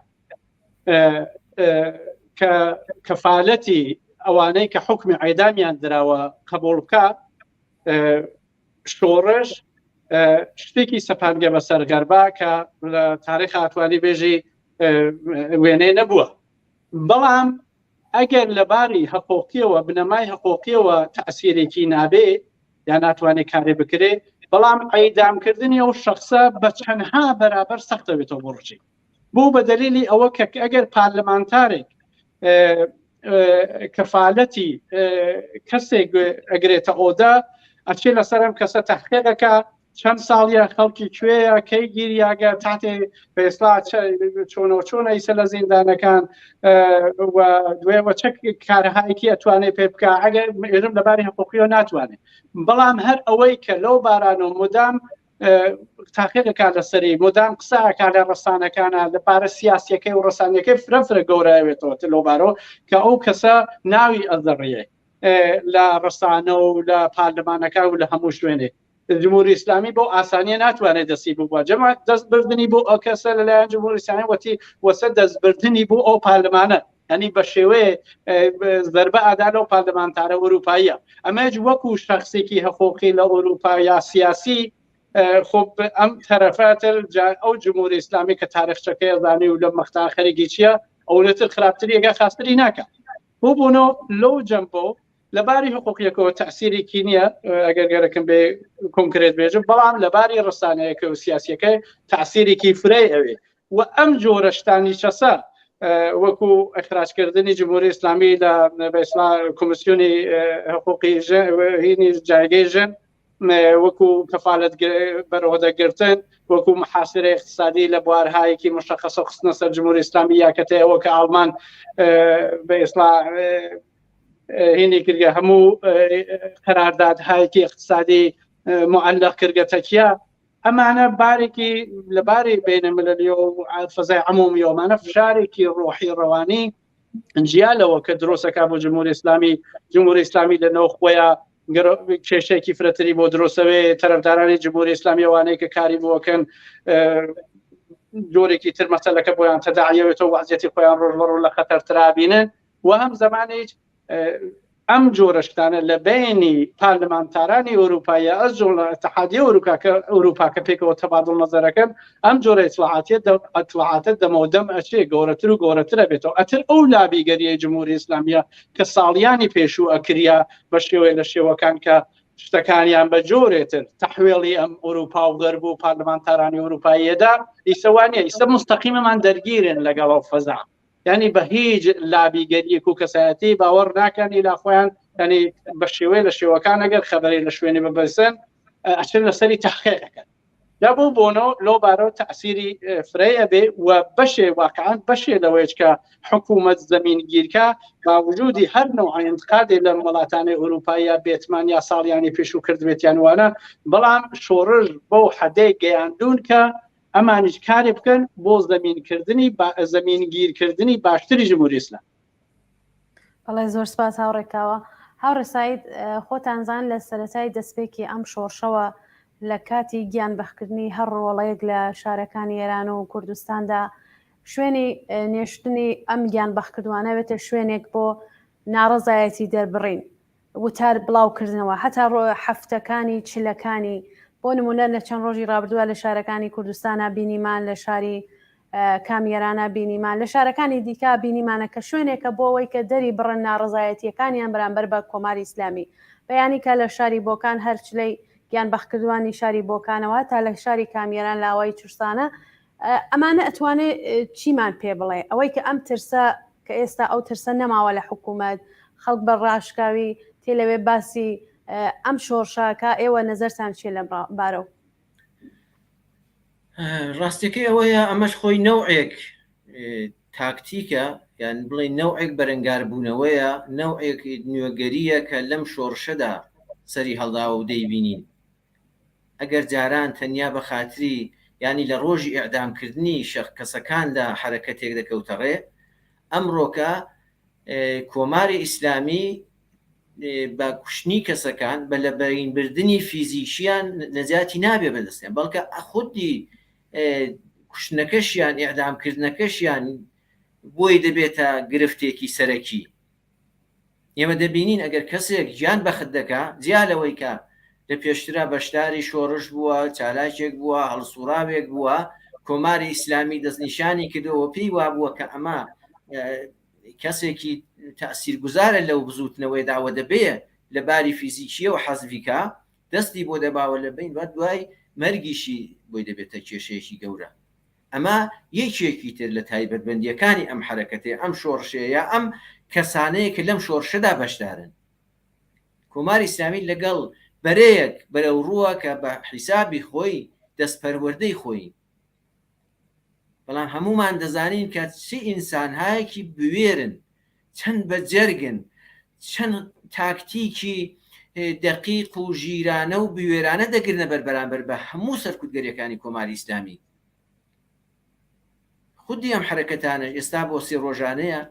کەفالەتی ئەوانەی کە حکمی ئەعدامیان دراوە قبوڵ بکە، شۆڕش شتێکی سەپانگە بەسەر غەربا کە لە تاریخ ئاتوانی بێژی وێنەی نەبووە. بەڵام ئەگەر لەباری حقوقیەوە بنەمای حقوقیەوە تەئسیرێکی نابێ یا ناتوانێت کارێ بکرێ، بەڵام ئەیدامکردنی ئەو شخصە بە چەندها بەرابەر سەختە بێتەوە بۆ ڕژیم. بۆ بە دەلیلی ئەوە کە ئەگەر پارلەمانتارێک کەفالەتی کەسێک ئەگرێتە ئۆدا ئەچێ لەسەرم کەسە تەحقیقەکە چەند ساڵیە خەڵکی کوێیە کەی گیریاگە تاتێ پێسلا چۆنە ئیسە لە زیندانەکان و دوێوە چەک کارهایەکی ئەتوانێت پێ بکە ئەگەر ئێرم لەباری حقوقیەوە ناتوانێت. بەڵام هەر ئەوەی کە لەو باران و مدام تاقیقەکە لەسەری مدام قسەکە لە ڕسانەکانە لەبارە سیاسیەکەی و ڕسانیەکەی فرەفرە گەورەوێتەوە لەوبارەوە کە ئەو کەسە ناوی ئەزەڕیە لە ڕسانە و لە پارلەمانەکە و لە هەموو شوێنێ جمهوری ئیسلامی بۆ ئاسانیە ناتوانێت دەستی بووە جەمە دەستبردننی بۆ ئەو کەسە لەلایەن جمهوری ئیسلامی وەتی وەسە دەستبردننی بۆ ئەو پارلەمانە ینی بە شێوەیە زەربە ئادا لەو پارلەمانتارە ئەوروپاییە ئەمەج وەکو شخصێکی حقوقی لە ئەوروپا یا سیاسی خب ئەم تەرەفاتر ئەو جمهوری ئیسلامی کە تاریخچەکەی زانی و لە مەختار خەریکی چییە ئەوەتر خراپتری ئەگە خاستری ناکە بۆ بوونەوە لەو جەمپۆ لەباری حقوقیەکەەوە تەسیرێکی نییە ئەگەر گەرەکەم بێ کۆنکرێت بێژم بەڵام لەباری ڕستانەیەەکە و سیاسیەکەی تەسیرێکی فرێ ئەوێ و ئەم جۆرەشتانی چەسە وەکو ئەخراجکردنی جمهوری ئیسلامی لە کۆمسیۆنی حقوقی هینی جایگەی ژن وەکو کەفالەت بەرەوەدەگرتن وەکو محاسرە اقتصادی لە بوارهایەکی مشخصە خستنە سەر جمهوری ئیسلامی یاکەتەیە ئەوە کە ئاڵمان بە ئیسلا هینی کردگە هەموو قەراردادهایەکی اقتصادی معلق کردگەتەکیە ئەمانە بارێکی لەبارەی بینەمەلەلی و فەزای عمومیەوەمانە فشارێکی ڕۆحی ڕەوانی جیالەوە کە دروستەکە بۆ جمهوری ئیسلامی لەنەوە خۆیان کێشەیەکی فرەتری بۆ دروستەوەی تەرەفدارانی جمهوری ئیسلامی ئەوانەیە کە کاری بۆکەن جۆرێکی تر مەسەلەکە بۆیان تەداعیەوێتەوە وەزعیەتی خۆیان ڕۆژبەڕوو لە خەتەرترابینن و هەم زمانێک ئەم جۆرەشتانە لە بینی پارلەمانتارانی ئەوروپایە ئەس جۆر اتحادیە ئەوروپا کە پێکەوە تەبادڵ نەزەرەکەن ئەم جۆرە ئیسلاحاتە دەمەودەم ئەچێ گەورەتر و گەورەترە بێتەوە ئەتر ئەو لابیگەریە جمهوری ئیسلامیە کە ساڵیانی پێشوو ئەکریا بە شێوەیە لە شێوەکان کە شتەکانیان بە جۆرێتر تەحوێڵی ئەم ئەوروپا و غەرب و پارلەمانتارانی ئەوروپاییەدا ئیسەوانە ئیسە مستەقیمەمان دەرگیرن لەگەڵ ئەو فەزا ینی بە هیچ لابیگەریەک و کەسایەتی باوەڕ ناکەنی لا خۆیان ینی بە شێوەیە لە شێوەکان ئەگەر خەبەری لە شوێنی ببرسن ئەچن لەسەری تەحقیقەکەن دا بوو بۆنەوە لەو بارەوە تەسیری فرەیە بێ و بەشێ واقعان بەشێ لەوەیە کە حکوومەت زەمینگیرکە با وجودی هەر نوعی انتقادێ لە وڵاتانی ئەوروپایە بێتمان یا ساڵیانی پێشوو کردبێتیان وانە بەڵام شۆڕژ بەو حەدەی گەیاندون کە ئەمانیش کارێ بکەن بۆ زەمینگیرکردنی باشتری جمهوری ئیسلام. بەڵێ زۆر سپاس هاوڕێکاوە. هاوڕێ ساید خۆتانزان لە سەرەتای دەستپێکی ئەم شۆڕشەوە لە کاتی گیانبەخکردنی هەر ڕۆڵەیەک لە شارەکانی ئێران و کوردستاندا شوێنی نێشتنی ئەم گیانبەخکردوانە بێتە شوێنێک بۆ ناڕەزایەتی دەربڕین وتار بڵاوکردنەوە هەتا هەفتەکانی چلەکانی بۆ نمونە لە چەند ڕۆژی ڕابردووە لە شارەکانی کوردستانە بینیمان لە شاری کامیێرانە بینیمان لە شارەکانی دیکە بینیمانە کە شوێنێکە بۆ ئەوەی کە دەری بڕن ناڕزایەتیەکانیان بەرامبەر بە کۆماری ئیسلامی بەیانی کە لە شاری بۆکان هەرچلەی گیانبەخکردوانی شاری بۆکانەوە تا لە شاری کامیێران لاوای چرسانە ئەمانە ئەتوانێت چیمان پێ بڵێ ئەوەی کە ئەم ترسە کە ئێستا ئەو ترسە نەماوە لە حکوومەت خەڵک بە ڕاشکاوی تێ لەوێ باسی ئەم شۆڕشاکە ئێوە نەزەرتان چێ لە بارەوە ڕاستیەکەی ئەوەیە ئەمەش خۆی نەوعێک تاکتیکە یان بڵێ نەوعێک بەرەنگاربوونەوەیە نەوعێک نوێگەریە کە لەم شۆڕشەدا سەری هەڵداوە و دەیبینین ئەگەر جاران تەنیا بە خاتری ینی لە ڕۆژی ئەعدامکردنی کەسەکاندا حرەکەتێک دەکەوتەڕێ ئەمڕۆکە کۆماری ئیسلامی بە کوشتنی کەسەکان بە لە بەرینبردننی فیزیکیان نەجاتی نابێ بەدەستیان بەڵکە خودی کوشتنەکەشیان ئیعدامکردنەکەشیان بۆی دەبێتە گرفتێکی سەرەکی ئێمە دەبینین ئەگەر کەسێک گیان بەخت دەکا جیالەوەی کە لە پێشترا بەشداری شۆڕش بووە چالاکێک بووە هەڵسوراوێک بووە کۆماری ئیسلامی دەستنیشانی کردەوە پێی وا بووە کە ئەمە کەسێکی تەسیرگوزارە لەو بزوتنەوەی داوە دەبێ لە باری فیزیکیە و حەزڤیکا دەستی بۆ دەباوە لە بین بە دوای مەرگیشی بۆی دەبێتە کێشەیەکی گەورە ئەمە یەکێکی تر لە تایبەتبەندیەکانی ئەم حرەکەتێ ئەم شۆڕشەیە ئەم کەسانەیە کە لەم شۆڕشەدا بەشدارن کۆماری ئیسلامی لەگەڵ بەرەیەک بەرەو ڕووە کە بە حیسابی خۆی دەستپەروەردەی خۆی بەڵام هەمومان دەزانین کە چی ئینسانهایەکی بوێرن چەند بە جەرگن چەند تاکتیکی دقیق و ژیرانە و بوێرانە دەگرنە بەرامبەر بە هەموو سەرکوتگەریەکانی کۆماری ئیسلامی خودی ئەم حرەکەتانە ئێستا بۆ سێ ڕۆژانەیە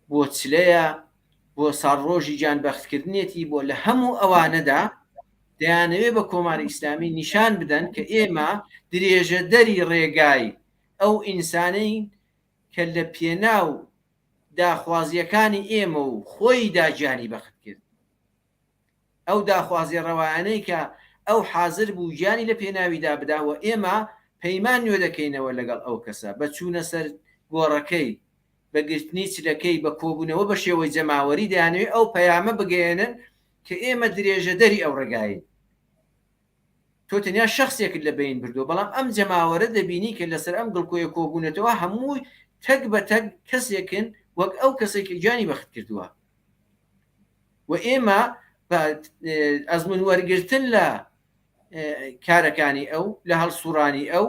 بۆ چلەیە بۆ ساڕۆژی گیانبەختکردنێتی بۆ لە هەموو ئەوانەدا دەیانەوێت بە کۆماری ئیسلامی نیشان بدەن کە ئێمە درێژە دەری ڕێگای ئەو ئینسانەی کە لە پێناو داخوازیەکانی ئێمە و خۆی داگیانی بەخت کرد، ئەو داخوازی ڕەوایانەی کە ئەو حاضر بوو گیانی لە پێناویدا بداوە ئێمە پەیمان نوێ دەکەینەوە لەگەڵ ئەو کەسە بە چوونە سەر گۆڕەکەی بەگرتنی چلەکەی بە کۆبوونەوە بە شێوەی جەماوەری دەیانەوێت ئەو پەیامە بگەێنن کە ئێمە درێژە دەری ئەو ڕێگاین. تۆ تەنیا شخصێکت لە بین بردو، بەڵام ئەم جەماوەرە دەبینی کە لەسەر ئەم گڵکۆیە کۆبوونێتەوە هەمووی تەک بە تەک کەسێکن وەک ئەو کەسێکی گیانی بەخت کردووە و ئێمە ئەزمون وەرگرتن لە کارەکانی ئەو لە هەڵسوڕانی ئەو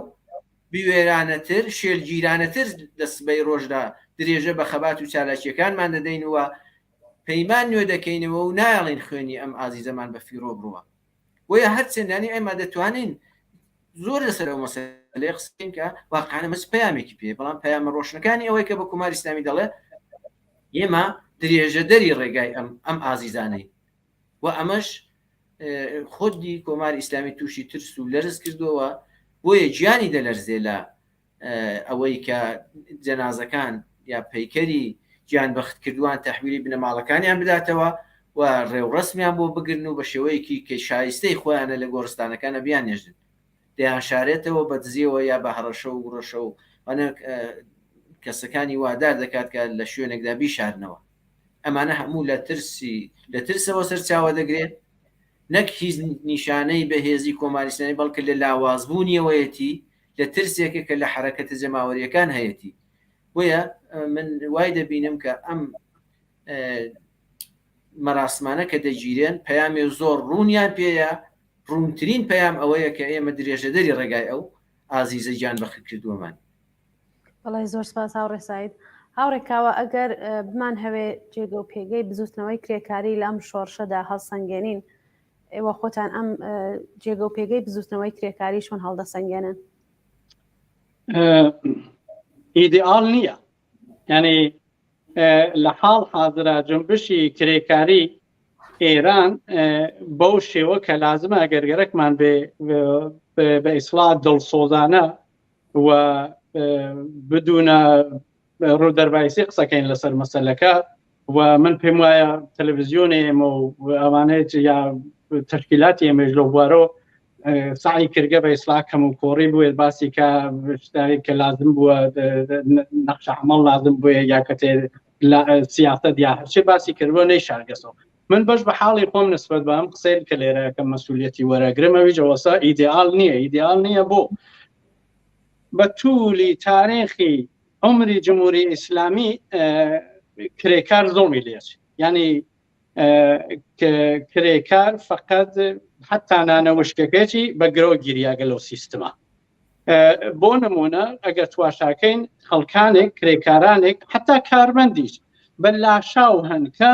بوێرانەتر شێلگیرانەتر لە سبەی ڕۆژدا درێژە بە خەبات و چالاکیەکانمان دەدەینەوە پەیمان نوێ دەکەینەوە و نایڵین خوێنی ئەم ئازیزەمان بە فیرۆ بڕوە وەیە هەر چەندانی ئێمە دەتوانین زۆر لەسەر ئەو مەسەلەی قسەین کە واقعانە مەس پەیامێکی پێ، بەڵام پەیامە ڕۆشنەکانی ئەوەی کە بە کۆماری ئیسلامی دەڵێ ئێمە درێژە دەری ڕێگای ئەم ئازیزانەی و ئەمەش خۆدی کۆماری ئیسلامی تووشی ترس و لەرز کردووە بۆیە گیانی دەلەرزێ لە ئەوەی کە جەنازەکان یا پەیکەری گیان بەخت کردووان تەحویلی بنەماڵەکانیان بداتەوە و ڕێوڕسمیان بۆ بگرن و بە شێوەیەکی کە شایستەی خۆیانە لە گۆڕستانەکانە بیان نێژن دەیان شارێتەوە بە دزیەوە یا بە هەڕەشە و گڕەشە و کەسەکانی وادار دەکات کە لە شوێنێکدا بیشارنەوە. ئەمانە هەموو لە ترسەوە سەرچاوە دەگرێت، نەک هیچ نیشانەی بەهێزی کۆماری ئیسلامی بەڵکە لە لاوازبوونیەوەیەتی لە ترسێکە کە لە حرەکەتە جەماوەریەکان هەیەی. وەیە من وای دەبینم کە ئەم مەراسمانە کە دەگیرێن پەیامی زۆر ڕوونیان پێیە، ڕوونترین پەیام ئەوەیە کە ئێمە درێژە دەری ڕێگای ئەو ئازیزە گیان بەخت کردووەمان. بەڵای زۆر سپاس هاوڕێ سعید. هاوڕێکاوە ئەگەر بمان هەوێ جێگە و پێگەی بزوتنەوەی کرێکاری لە ئەم شۆڕشەدا هەڵسەنگێنین، ئێوە خۆتان ئەم جێگە و پێگەی بزوتنەوەی کرێکاریشون هەڵدەسەنگێنن؟ ئیدئال نییە، یعنی لە حاڵ حاضرە جنبشی کرێکاری ئێران بەو شێوە کە لازمە ئەگەرگەرەکمان بە ئیسڵات دڵسۆزانە و بدونە ڕوودەربایسی قسەکەین لەسەر مەسەلەکە و من پێم وایە تەلەڤیزیۆنی ئێمە و ئەوانەیە یا تەشکیلاتی ئێمەش لەو بوارەوە سعی کردگە بە ئیسڵات کەم و کۆڕی بووێت باسی کە شتێک کە لازم بووە نەخشە عەمەڵ لازم بووە یا کەتێ سیاسەت یا هەرچی باسی کردووە نەیشارگەسەوە. من بەش بە حاڵی خۆم نسبەت بە ئەم قسەی کە لێرەکە مەسئولیەتی وەرەگرمەوی جەوەسا ئیدئال نییە بۆ بە توولی تاریخی عمری جمهوری ئیسلامی کرێکار زۆمی لێچ، یعنی کرێکار فقط حتا نانەوشکەکەی بە گرۆ گیریاگە لەو سیستما. بۆ نمونە ئەگەر تواشاکەین خەڵکانێک کرێکارانێک حتا کارمەندیش بە لاشاو هەنکە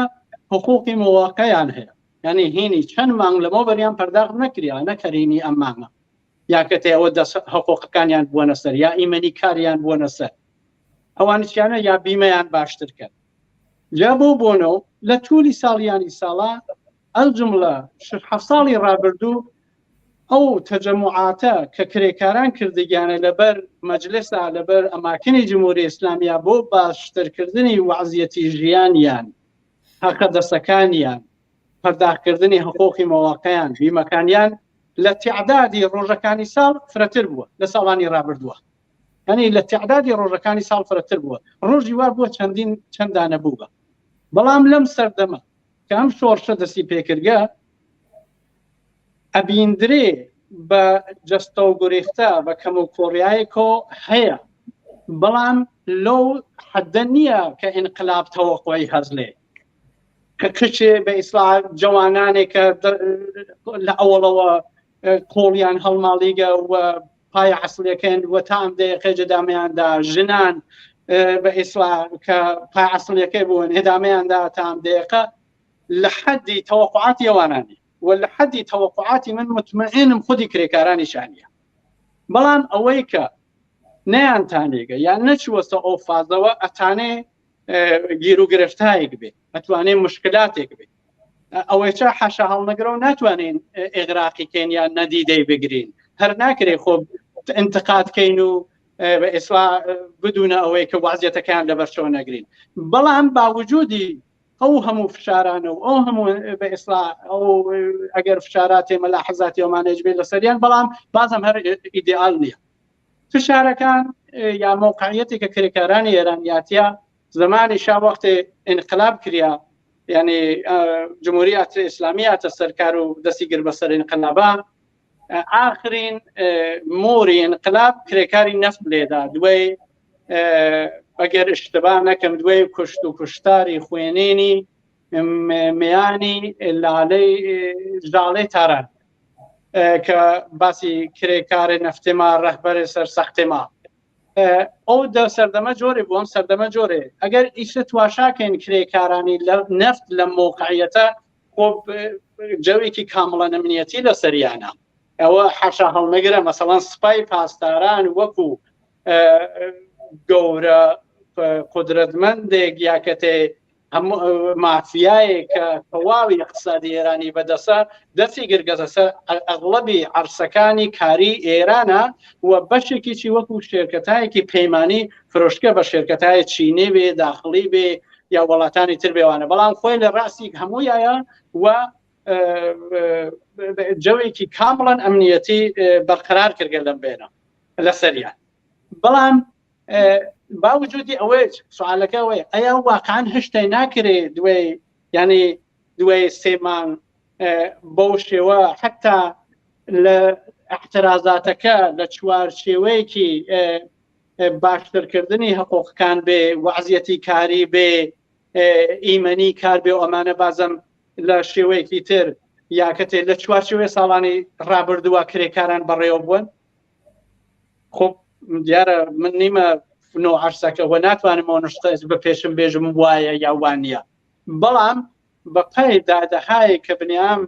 حقوقی مواقعیان هەیە، یعنی هینی چەند مانگ لەمە بەریان پەرداخت نەکریا نەکەرینی ئەم مانگە یا کەتێ ئەوە حقوقەکانیان بوونە سەر یا ئیمەنی کاریان بوونە سەر ئەوانیشیانە یا بیمەیان باشتر کرد. جا بۆنەوە لە توولی ساڵیانی ساڵا ئەلجملە 6 ساڵی ڕابردوو ئەو تەجەموعاتە کە کرێکاران کردگیانە لەبەر مەجلسا لەبەر ئەماکنی جمهوری ئیسلامیە بۆ باشترکردنی وەعزیەتی ژیانیان، هەقەدەسەکانیان، پەرداخکردنی حقوقی مواقعیان، بیمەکانیان لە تعدادی ڕۆژەکانی ساڵ فرەتر بووە لە ساڵانی ڕابردووە، یعنی لە تعدادی ڕۆژەکانی ساڵ فرەتر بووە، ڕۆژی وار بووە چەندانە بووە. بەڵام لەم سەردەمە کە ئەم شۆڕشە دەستی پێکردگە ئەبیندرێ بە جەستە و گوریختە بە کەم و کۆڕیایەکۆ هەیە، بەڵام لەو حەدە نییە کە ئینقلاب تەوەقوعی هەز لێ کە کچێ بە ئیسڵام جوانانێکە لە ئەوڵەوە کۆڵیان هەڵماڵیگە و پای عەسڵیەکەن و تام دەیەقێ جەدامەیاندا ژنان بە ئیسڵام کە پای عەسڵیەکەی بوون هێدامەیاندا تام دەیەقە لە حەدی تەوەقوعاتی ئەوانانی و لە حەدی تەوەقوعاتی من مطمئنم خودی کرێکارانی شانیە. بەڵام ئەوەی کە نەیانتانێگە یان نەچوەستە ئەو فازەوە ئەتانێ گیر و گرفتایك بێ ئەتوانێت مشکلاتێک بێ ئەوەی چا حەشە هەڵنەگرە و ناتوانین ئێغراقی کەین یان نەدیدەی بگرین هەر ناکرێ خۆ انتقادکەین و بە ئێسلا بدونە ئەوەی کە وازیەتەکان لەبەرچەوە نەگرین بەڵام باوجودی ئەو هەموو فشارانە و ئەو هەموو بە ئێسلا ئەو ئەگەر فشاراتێ مەلاحەزاتی ئەومانەیەش بێت لەسەریان بەڵام بازم هەر ئیدئال نییە فشارەکان یا موقعیەتی کە کرێکارانی ئێرانیاتیا زمانی شا وەختێ انقلاب کریا یعنی جمهوریت ئیسلامی هاتە سەرکار و دەستی گر بەسەر انقلابا آخرین موری انقلاب کرێکاری نەفت لێدا دوای ئەگەر اشتباه نەکەم دوای کوشت و کوشتاری خوێنێنی میانی ژاڵەی تاران کە باسی کرێکاری نەفتێما ڕەهبەری سەرسەختێما ئەو سەردەمە جۆرێ بووم سەردەمە جۆرێ ئەگەر ئیشە تواشاکەین کرێکارانی نەفت لە موقعیەتە جەوێکی کامڵە نەمنیەتی لە سەریانە ئەوە حەشا هەڵنەگرە مەسەڵەن سپای پاسداران وەکو گەورە قودرەتمەندێک یاکەتێ مافیایە کە تەواوی اقتصادی ئێرانی بەدەسە دەستی گرگەزەسە ئەغڵبی عەرسەکانی کاری ئێرانە و بەشێکیی وەکو شێرکەتایەکی پەیمانی فرۆشکە بە شێرکەتای چینی بێ داخلی بێ یا وڵاتانی تر بێوانە بەڵام خۆی لە ڕاستی هەموویایە و جەوێکی کامڵەن ئەمنیەتی بەرقرار کردگە لەم بێنە لە سەریان بەڵام باوجودی ئەوەی سوالەکە ئەوەیە ئەیا واقعاً هشتای ناکرێ دوێ ینی دوێ سێمان بەو شێوە حتا لە احترازاتەکە لە چوارچێوەیەکی باشترکردنی حقوقەکان بێ وەزعیەتی کاری بێ ئیمەنی کار بێ و ئەمانە بازم لە شێوەیەکی تر یاکەتێ لە چوارچێوەی ساڵانی ڕابردووە کرێکاران بەڕێوە بوون خۆ دیارە من نیمە نۆ عەرسەکەەوە ناتوانمەوە نشتەز بە پێشم بێژم وایە یاوان نییە بەڵام بە پەی دادەهایی کە بنیام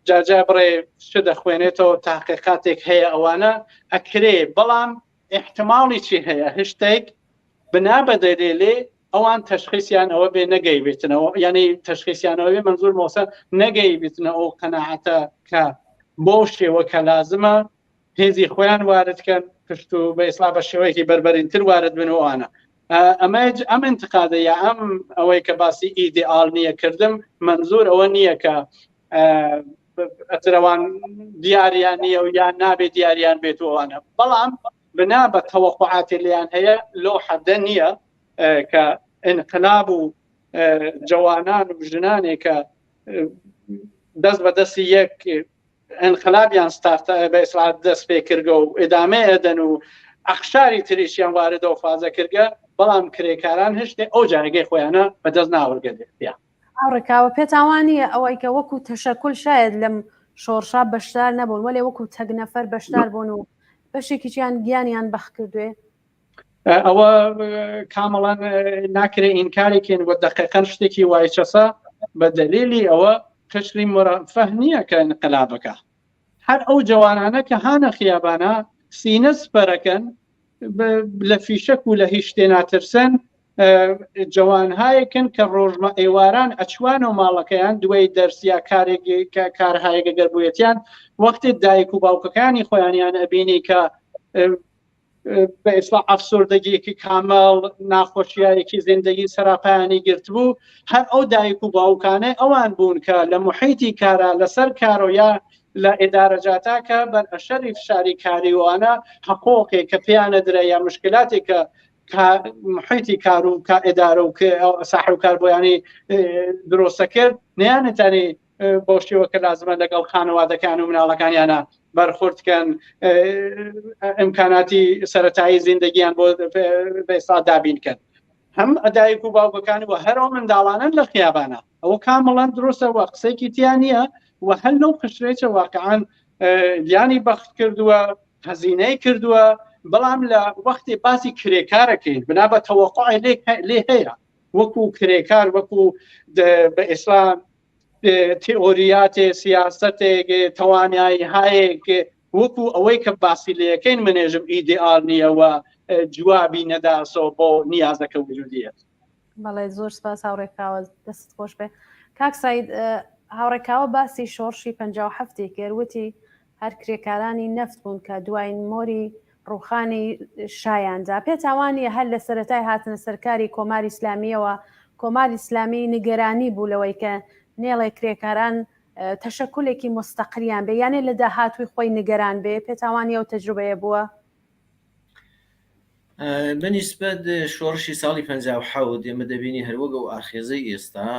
جاجا بڕێ چ دەخوێنێتەوە تاقیقاتێک هەیە ئەوانە ئەکرێ بەڵام احتماڵی چی هەیە هشتێک بنابەدەرێ لێ ئەوان تەشخیصیان ئەوە بێ نەگەی بێتنەوە ینی تەشخیصیانەوە بێ منزور مۆسە نەگەی بێتنە ئەو قەناعەتە کە بۆ شێوە کە لازمە هێزی خۆیان واردکەن پشت و بە ئیسلا بە شێوەیەکی بربەرینتر وارد بنەوەوانە ئەم انتقادە یا ئەم ئەوەی کە باسی ئیدئال نییە کردم منزور ئەوە نییە کە ئەترەوان دیاریان نییە و یان نابێ دیاریان بێتوانە بەڵام بنا بە تەوەقعاتی لیان هەیە لۆ حەدە نییە کە انقلاب و جوانان و ژنانێک کە دەست بە دەستی یەک انقلابیان ستارت بە ئیسلاحات دەست پێ کردگە و ئێدامە ئەدەن و ئەخشاری تریشیان واردەوە فازە کردگە بەڵام کرێکاران هشتێ ئەو جارگەی خۆیانە بەدەست ناوەرگەدێتیا ئەوڕێکاوە پێتاوانیە ئەوەی کە وەکو تەشەکل شاید لەم شۆڕشا بەشدار نەبوون وەلێ وەکو تەگنەفەر بەشدار بوون و بەشێکیان گیانیان بەخ کردوێ ئەوە کامەڵان ناکرێ ئینکارێکین بۆ دقیقەن شتێکی وای چەسە بە دلیلی ئەوە قشری مرەفەه نییە کە انقلابەکە هەر ئەو جوانانە کە هانە خیابانە سینە سپەرەکەن لە فیشەک و لە هیچ شتێ ناترسن جوانهایەکن کە ڕۆژمە ئێواران ئەچوان و ماڵەکەیان دوای دەرسیا کارهایەکە گەربوویەتیان وەختی دایک و باوکەکانی خۆیانیان ئەبینی کە بە ئیسلا ئەفسوردەگیەکی کامەڵ ناخۆشیایەکی زیندگی سەراپایانی گرتبوو هەر ئەو دایک و باوکانە ئەوان بوون کە لە محیتی کارە لەسەر کارۆیا لە ئێدارەجاتاکە بەر ئەشەری فشاری کاریوانە حقوقێک کە پێیانە درە یا مشکلاتێک کە محیتی کار و ئێدارە و ساحر و کاربوویانی درۆستە کرد نیانەتانی بۆ شێوە کە لازمە لەگەڵ خانەوادەکان و مناڵەکانیانە بەرخوردکەن ئیمکاناتی سەرەتایی زیندگیان بۆ بەئێستا دابینکەن هەم ئەدایک و باوکەکان و هەرەوە منداڵانن لە خیابانە ئەوە کامەڵەن درۆستە وە قسەیەکی تیان نییە و هەر لەو قشرێکە واقعاً دیانی بەخت کردووە هەزینەی کردووە بەڵام لە وەختی باسی کرێکارەکەین بنا بە تەوەقع لێ هەیە وەکو کرێکار وەکو بە ئیسلام تئۆریاتێ سیاستێک توانایی هەیەک وەکو ئەوەی کە باسی لەکەین منێژم ئیدئال نییەوە جوابی نەداسەوە بۆ نیازەکە وجودیە بەڵێ زۆر سپاس هاوڕێکاوە دەست خۆش بێ. کاک سعید هاوڕێکاوە باسی شۆڕشی 57 کرد وتی هەر کرێکارانی نەفت بوون کە دوای مۆری ڕوخانی شایاندا پێتاوانیە هەر لە سەرەتای هاتنە سەرکاری کۆماری ئیسلامیەوە کۆماری ئیسلامی نیگەرانی بوو لەوەی کە نێڵێ کرێکاران تەشەکولێکی مستەقلیان بێ یانێ لە داهاتووی خۆی نیگەران بێ پێتاوانی ئەو تەجروبەیە بووە؟ بەنسبەت شۆڕشی ساڵی 57 ئێمە دەبینی هەروەگە و ئاخێزەی ئێستا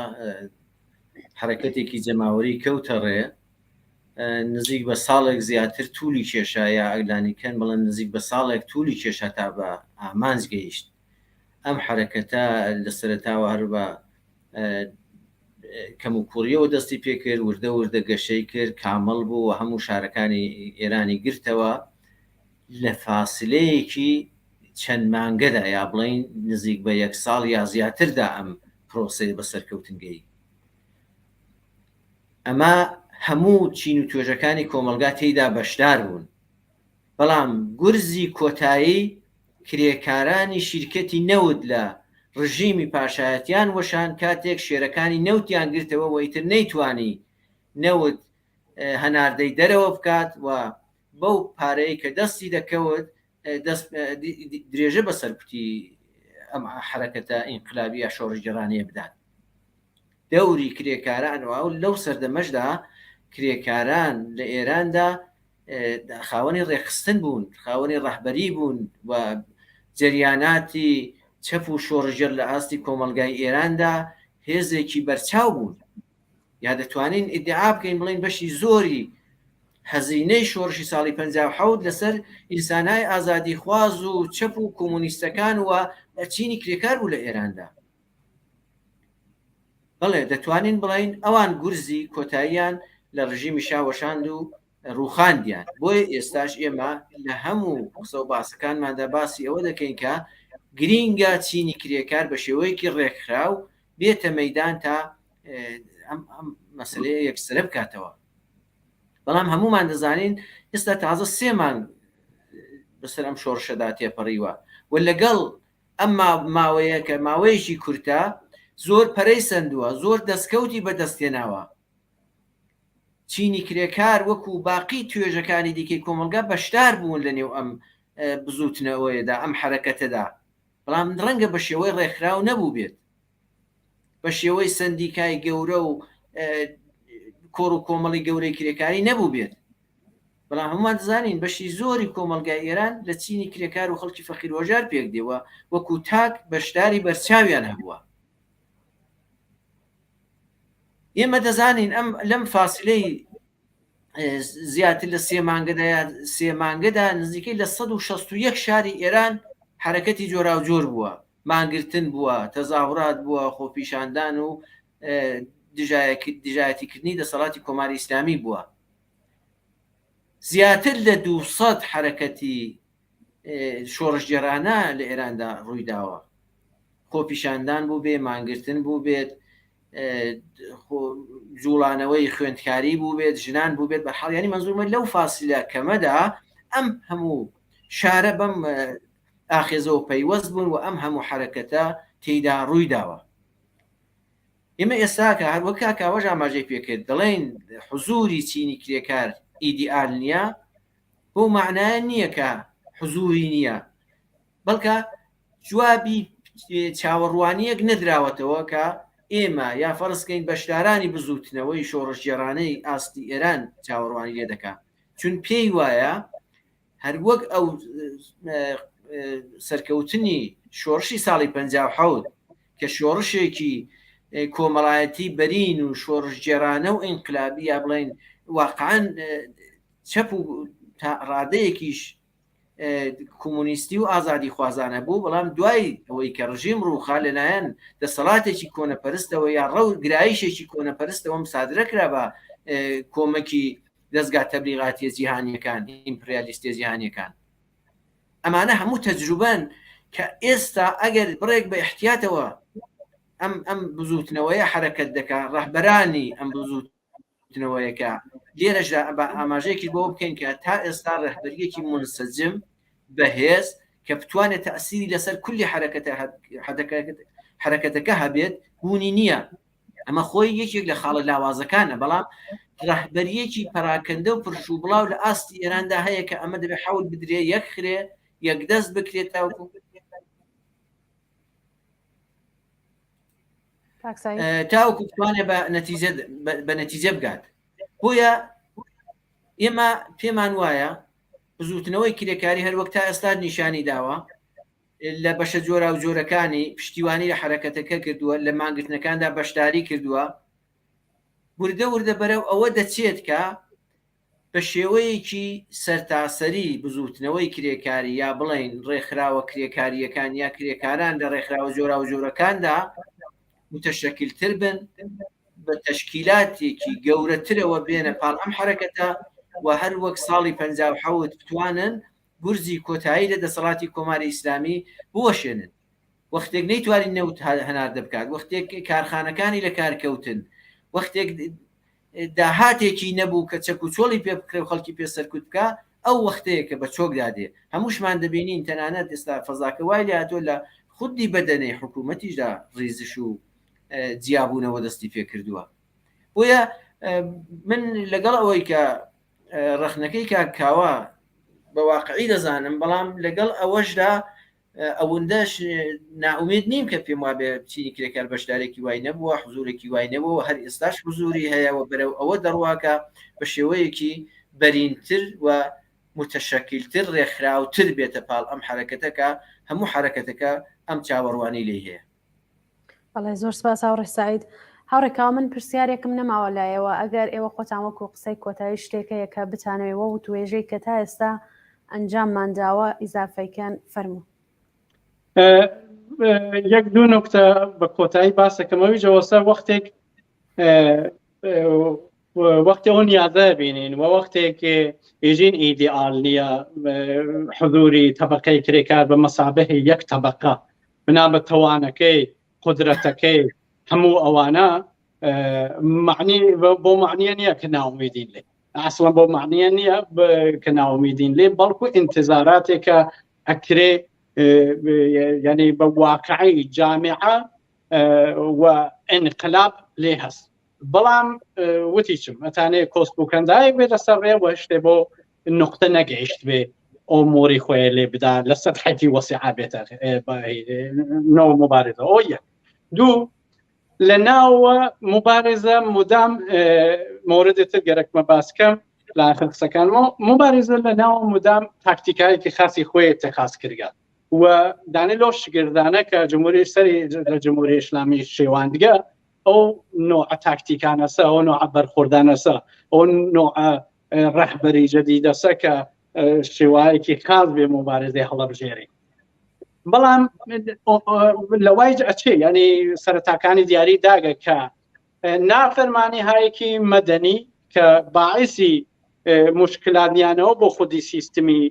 حرەکەتێکی جەماوەری کەوتە ڕێ نزیک بە ساڵێک زیاتر توولی کێشە یا ئەگلانیکەن بڵێن نزیک بە ساڵێک توولی کێشە تا بە ئامانج گەیشت ئەم حرەکەتە لە سەرەتاوە هەر بە کەم و کوڕیەوە دەستی پێکرد وردە گەشەی کرد کامەڵ بوو و هەموو شارەکانی ئێرانی گرتەوە لە فاسلەیەکی چەند مانگەدا یا بڵین نزیک بە 1 ساڵ یا زیاتردا ئەم پرۆسەی بەسەرکەوتنگەی ئەمە هەموو چین و توێژەکانی کۆمەلگا تێیدا بەشدار بوون بەڵام گورزی کۆتایی کرێکارانی شیرکەتی نەوت لە ڕژیمی پاشایەتیان وەشان کاتێک شێرەکانی نەوتیان گرتەوە وەیتر نەیتوانی نەوت هەناردەی دەرەوە بکات و بەو پارەی کە دەستی دەکەوت درێژە بەسەرکوتی ئەم حرەکەتە ئینقلابی یا شۆڕژگەڕانیە بدات دەوری کرێکاران و لەو سەردەمەشدا کرێکاران لە ئێراندا خاوەنی ڕێخستن بوون خاوەنی ڕەحبەری بوون و جەریاناتی چەپ و شۆڕژەر لە ئاستی کۆمەلگای ئێراندا هێزێکی بەرچاو بوون یا دەتوانین ئیدعا بکەین بڵین بەشی زۆری هەزینەی شۆڕشی ساڵی 57 لەسەر ئینسانای ئازادی خواز و چەپ و کۆمونیستەکان و چینی کرێکار بوو لە ئێراندا بەڵێ دەتوانین بڵین ئەوان گورزی کۆتاییان لە ڕژیمی شاوەشاند و ڕوخاندیان بۆیە ئێستاش ئێمە لە هەموو قسە و باسەکانماندا باسی ئەوە دەکەین کە گرینگە چینی کرێکار بە شێوەیەکی ڕێکخرا و بێتە مەیدان تا ئەم مەسلەیە یەکسرە بکاتەوە بەڵام هەمومان دەزانین ئێستا تازە 3 مانگ بەسەر ئەم شۆڕشەدا تێپەڕیوە و لەگەڵ ئەم ماوەیە کە ماوەیەکی کورتە زۆر پەرەی سندووە زۆر دەستکەوتی بەدەستێناوە چینی کرێکار وەکو باقی توێژەکانی دیکەی کۆمەلگا بەشدار بوون لە نێو ئەم بزوتنەوەیەدا ئەم حرەکەتەدا بەڵام ڕەنگە بە شێوەی ڕێکخراو نەبوو بێت بە شێوەی سندیکای گەورە و کۆڕ و کۆمەڵی گەورەی کرێکاری نەبوو بێت بەڵام هەمومان دەزانین بەشی زۆری کۆمەلگای ئێران لە چینی کرێکار و خەڵکی فەقیر وەژار پێک دێوە وەکو تاک بەشداری بەرچاویان هەبووە ئێمە دەزانین ئەم لەم فاسلەی زیاتر لە 3 مانگەدا نزیکەی لە 161 شاری ئێران حرەکەتی جۆراوجۆر بووە مانگرتن بووە تەزاوڕات بووە خۆپیشاندان و دژایەتیکردنی دەسەڵاتی کۆماری ئیسلامی بووە زیاتر لە 200 حرەکەتی شۆڕژگەڕانە لە ئێراندا ڕوویداوە خۆپیشاندان بوو بێ مانگرتن بوو بێت جوڵانەوەی خوێندکاری بوو بێت ژنان بوو بێت بەحاڵ ینی مەنزومە لەو فاسیلە کەمەدا ئەم هەموو شارە بەم ئاخێزەوە پەیوەست بوون و ئەم هەموو حرەکەتە تێیدا ڕوویداوە ئێمە ئێستاکە هەروە کاکاوەژ ئاماژەی پێکرد دەڵێن حزوری چینی کرێکار ئیدیئال نییە بۆ معنایە نییە کە حزوری نییە بەڵکە جوابی چاوەڕوانیەک نەدراوەتەوە کە ئێمە یا فەرزکەین بەشدارانی بزوتنەوەی شۆڕژگەڕانەی ئاستی ئێران چاوەڕوانی لێ دەکات چون پێی وایە هەروەک ئەو سەرکەوتنی شۆڕشی ساڵی 57 کە شۆڕشێکی کۆمەڵایەتی بەرین و شۆڕژگەڕانە و ئینقلابی یا بڵین واقعاً چەپ و ڕادەیەکیش کۆمونیستی و ئازادی خوازانە بوو بەڵام دوای ئەوەی کە ڕژیم ڕووخا لەلایەن دەسەڵاتێکی کۆنەپەرستەوە یا ڕەو گرایشێکی کۆنەپەرستەوەم سادرەکرا بە کۆمەکی دەستگا تەبلیغاتی جیهانیەکان ئیمپریالیستی جیهانیەکان ئەمانە هەموو تەجروبەن کە ئێستا ئەگەر بڕێک بە احتیاتەوە ئەم بزوتنەوەیە حرەکەت دەکات ڕەهبەرانی ئەم بزوتنەوەیەکە لێرەشدا بە ئاماژەیەکی بۆ بکەین کە تا ئێستا ڕەهبەریەکی منسەجم بەهێز کە بتوانێت تەئسیری لەسەر کولی حرەکەتەکە هەبێت بوونی نییە. ئەمە خۆی یەکێک لە خاڵە لاوازەکانە، بەڵام ڕەهبەریەکی پەراکەندە و پرشوو بڵاو لە ئاستی ئێراندا هەیە کە ئەمە دەبێت حەول بدرێ، یەک خرێ، یەک دەست بکرێت تاوەکو بتوانێت بە نەتیجە بگات. بۆیە ئێمە پێمان وایە بزوتنەوەی کرێکاری هەروەک تا ئێستا نیشانی داوە لە بەشە جۆرا و جۆرەکانی پشتیوانی لە حرەکەتەکە کردووە، لە مانگرتنەکاندا بەشداری کردووە، وردە وردە بەرەو ئەوە دەچێت کە بە شێوەیەکی سەرتاسەری بزوتنەوەی کرێکاری یا بڵین ڕێکخراوە کرێکاریەکان یا کرێکاران لە ڕێکخراوە جۆرا و جۆرەکاندا متشەکیلتر بن، بە تەشکیلاتێکی گەورەترەوە بێنە پاڵ ئەم حرەکەتە و هەر وەک ساڵی 57 بتوانن گورزی کۆتایی لە دەسەڵاتی کۆماری ئیسلامی بوەشێنن. وەختێک نەیتوانین نەوت هەناردە بکات، وەختێک کارخانەکانی لە کارکەوتن، وەختێک داهاتێکی نەبوو کە چەک و چۆڵی پێ بکرێ و خەڵکی پێسەرکوت بکە، ئەو وەختەیە کە بە چۆکدا دێ. هەمووشمان دەبینین تەنانەت ئێستا فەزاکە وای لە هاتۆ لە خودی بەدەنەی حکوومەتیشدا ڕیزش و جیابوونەوە دەستی پێ کردووە. بۆیە من لەگەڵ ئەوەی کە ڕەخنەکەی کاکاوە بە واقعی دەزانم، بەڵام لەگەڵ ئەوەشدا ئەوەندەش ناومێد نیم کە پێم وابێ بچینی کرێکار بەشدارێکی وای نەبووە، حزورێکی وای نەبووە، هەر ئێستاش حزوری هەیەەوە بەرەو ئەوە دەڕواکە بە شێوەیەکی بەرینتر و متشەکیلتر ڕێکخراوتر بێتە پاڵ ئەم حرەکەتەکە، هەموو حرەکەتەکە ئەم چاوەڕوانی لێ هەیە. بەڵێ زۆر سپاس هاوڕێ سعید. هاوڕێکاوە من پرسیارێکم نەماوە لایەوە، ئەگەر ئێوە خۆتان وەکو قسەی کۆتایی شتێکەیە کە بتانەوەەوە و توێژەی کە تا ئێستا ئەنجاممانداوە ئیزافەیکەن فەرموو. یەک دوو نکتە بە کۆتایی باسەکەمەوەی جەوەسە وەختێک ئەو نیازە بینین و وەختێک ئێژین ئیدئال نییە حضوری طبقەی کرێکار بە مەسابەهی یەک طبقە بنا بە توانەکەی قدرەتەکەی هەموو ئەوانە معنی بۆ معنیە نییە کە ناومیدین لێ، ئەسڵەن بۆ معنیە نییە کە ناومیدین لێ، بەڵکو ئینتزاراتێکە ئەکرێ یعنی بە واقعی جامعە و انقلاب لێ هەست. بەڵام وتی چم ئەتانەیە کۆسبووکەندای بێ لەسەر ڕێ و شتێ بۆ نقطە نەگەیشت بێ ئۆمۆری خۆی لێ بدا لە سەدحەتی وەسیعە بێتە نەوە مبارزە. ئەو یەک. دوو، لە ناوە مبارزە مدام مۆردێتر گەرەکمە باسکەم لە ئاخر قسەکانەوە، مبارزە لە ناوە مدام تاکتیکایەکی خاصی خۆی تەخاس کردگات و دانێ لۆ شگردانە کە جمهوری سەری لە جمهوری ئیسلامی شێواندگە ئەو نوع تاکتیکانەسە، ئەو نوع بەرخوردانەسە، ئەو نوع ڕەهبەری جەدیدەسە کە شێوایەکی خاص بێ مبارزەی هەڵەبژێری. بەڵام لەوای ئەچێ ینی سەرەتاکانی دیاری داگە کە نافەرمانی هایەکی مەدەنی کە باعثی مشکلاتیانەوە بۆ خودی سیستمی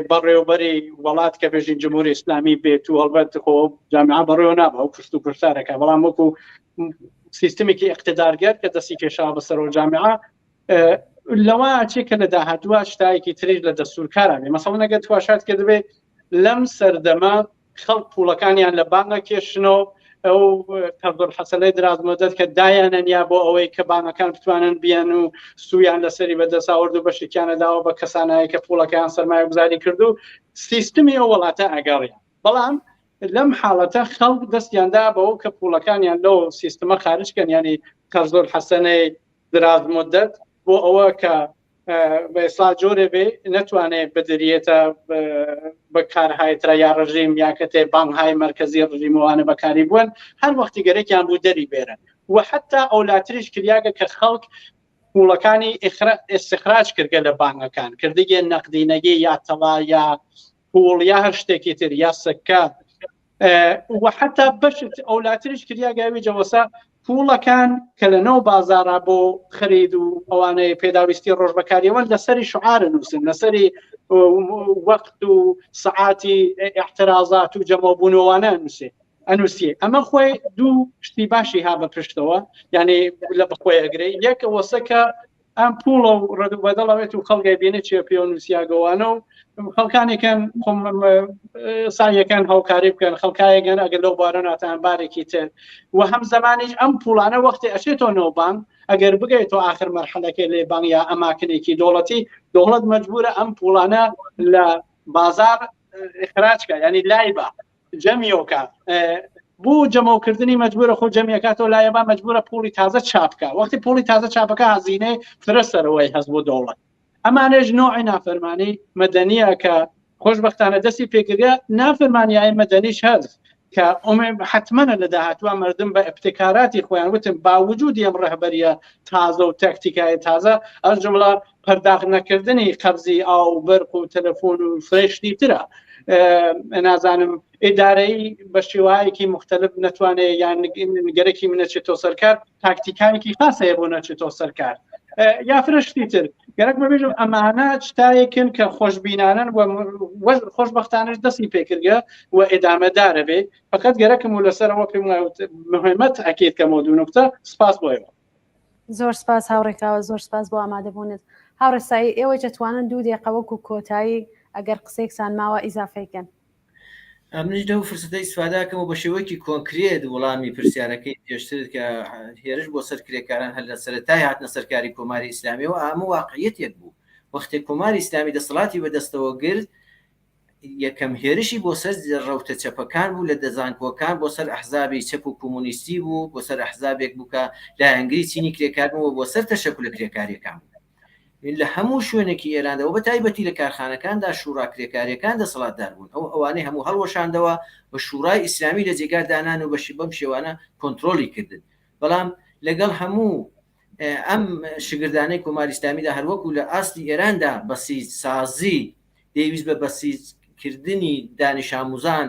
بەڕێوەبەری وڵات کە بێژین جمهوری ئیسلامی بێت و هەڵبەت خۆ جامعە بەڕێوە نابە و کشت و کوشتارەکە، بەڵام وەکو سیستمێکی اقتدارگەر کە دەستی کێشا بەسەرەوە جامعە لەوە ئەچێ کە لە داهاتووە شتایەکی تریش لە دەستورکارە بێ. مەسەڵەن ئەگەر تواشات کە دەبێت لەم سەردەمە خەڵک پوڵەکانیان لە بانگە کێشنەوە، ئەو تەبدڵ حەسەلەی درازمەدەت کە دایانەنیا بۆ ئەوەی کە بانەکان بتوانن بیان و سویان لەسەری بەدەساورد و بەشێکیانەداوە بە کەسانایی کە پوڵەکان سەرمایە گوزاری کرد و سیستمی ئەو وڵاتە ئەگەڕیان. بەڵام لەم حاڵەتە خەڵک دەستیاندا بەەوە کە پوڵەکانیان لەو سیستمە خارجکەن، ینی قەرزۆل حەسەنەی درازمەدەت بۆ ئەوە کە بە ئێستا جۆرێ بێ نەتوانێت بدرێتە بەکارهایترا یا ڕژیم یا کەتێ بانگهای مرکزی ڕژیمەوانە بەکاری بوون، هەر وەختی گەرەێکیان بوو دەری بێرن و حتا ئەولاتریش کریاگە کە خەڵک پوڵەکانی ئێستخراج کردگە لە بانگەکان، کردگە نەقدینەگی یا تەڵا یا پوڵ یا هەر شتێکی تر یا سەکە و حتا بەشت ئەولاتریش کریاگەوی جەوەسا پوڵەکان کە لەنەو بازارە بۆ خرید و ئەوانەی پێداویستی ڕۆژ بەکاریەوە لەسەری شعارە نووسن، لەسەری وەقت و سعاتی احترازات و جەمەبوونەوانە ئەنووسێ. ئەمە خۆی دوو شتی باشی ها بە پشتەوە، یعنی لە بەخۆی ئەگرێ. یەک وەسە کە ئەم پوڵە و ڕدوبەدەڵەوێت و خەڵگای بێنێت چێ پێ نووسیاگەوانە و خەڵکانێکن سایەکەن هەوکاری بکەن خەڵکایەکەن ئەگەر لەو بارە ناتان بارێکی تر و هەم زمانیش ئەم پوڵانە وەختی ئەچێتەوە نەوە بانک ئەگەر بگەیتەوە آخر مەرحەلەکەی لێ بانک یا ئەماکنێکی دەوڵەتی دەوڵەت مەجبورە ئەم پوڵانە لە بازار ئخراجکە ینی لای بە جەمیۆکە بۆ جەمەوکردنی مەجبورە خۆ جەمیەکاتەوە لایەبا مەجبورە پوڵی تازە چاپکە وەختی پوڵی تازە چاپەکە هەزینەی فرەسەرەوەی هەست بۆ دەوڵەت ئەمانێژ نوعی نافەرمانی مەدەنیە کە خۆشبەختانە دەستی پێکردە نافەرمانیای مەدەنیش هەست کە حتممەە لە داهاتوە مردم بە ابتکاراتی خۆیان وتم باوجودی ئەم ڕێهبەریە تازە و تەکتیکای تازە ئەس جملە پەرداخ نەکردنی قەبزی ئاو بەرق و تەلەفۆن و فرێشتی ترە نازانم ئیدارەی بە شێوایەکی مختلف نەتوانێت یان گەرەکی منەچێتۆ سەرکار تاکتیکانێکی خاصەیە بۆ نەچێتۆ سەرکار یا فرشتی تر گەرەک بەبێژم ئەمانە شتایەکن کە خۆشببینانن خۆشببختانش دەستی پێکردگە و ئێدامەدارە بێ فقط گەرەکم و لەسەرەوە پێم مهمەت ئەکێت کە مۆدو نوکتە سپاس بۆەوە زۆر سپاس هاوڕێکاوە زۆر سپاس بۆ ئامادەبوونت هاوڕێسایی ئێوەی دەتوانن 2 دقیقەوەکو کۆتایی ئەگەر قسێکسان ماوە ئیزافەیکەن ئەمنیش دە و فرسەتەی سواداکەم و بە شێوەیەکی کۆنکرێت وەڵامی پرسیارەکەی پێشتر کە هێرش بۆ سەر کرێکاران هەر لە سەرەتای هاتنە سەرکاری کۆماری ئیسلامیەوە ئەمە واقعیەتێک بوو وەختێک کۆماری ئیسلامی دەسەڵاتی بەدەستەوە گرت یەکەم هێرشی بۆ سەر ڕەوتە چەپەکان بوو لە دەزانکۆکان بۆ سەر ئەحزابی چەپ و کۆمونیستی بوو بۆ سەر ئەحزابێک بووکە لایەنگری چینی کرێکاربوو بۆ سەر تەشەکل کرێکاریەکان لە هەموو شوێنێکی ئێرانەوە بە تایبەتی لە کارخانەکاندا شوڕا کرێکاریەکان دەسەڵاتدار بوون ئەوانەی هەموو هەڵوەشاندەوە بە شوڕای ئیسلامی لە جێگا دانان و بەشی بەم شێوانە کۆنتترۆلی کردن بەڵام لەگەڵ هەموو ئەم شگردانەی کۆماری ئیسلامیدا هەروەکو لە ئاستی ئێراندا بەسی سازی دەیویست بە بەسیکردنی دانیش ئاموزان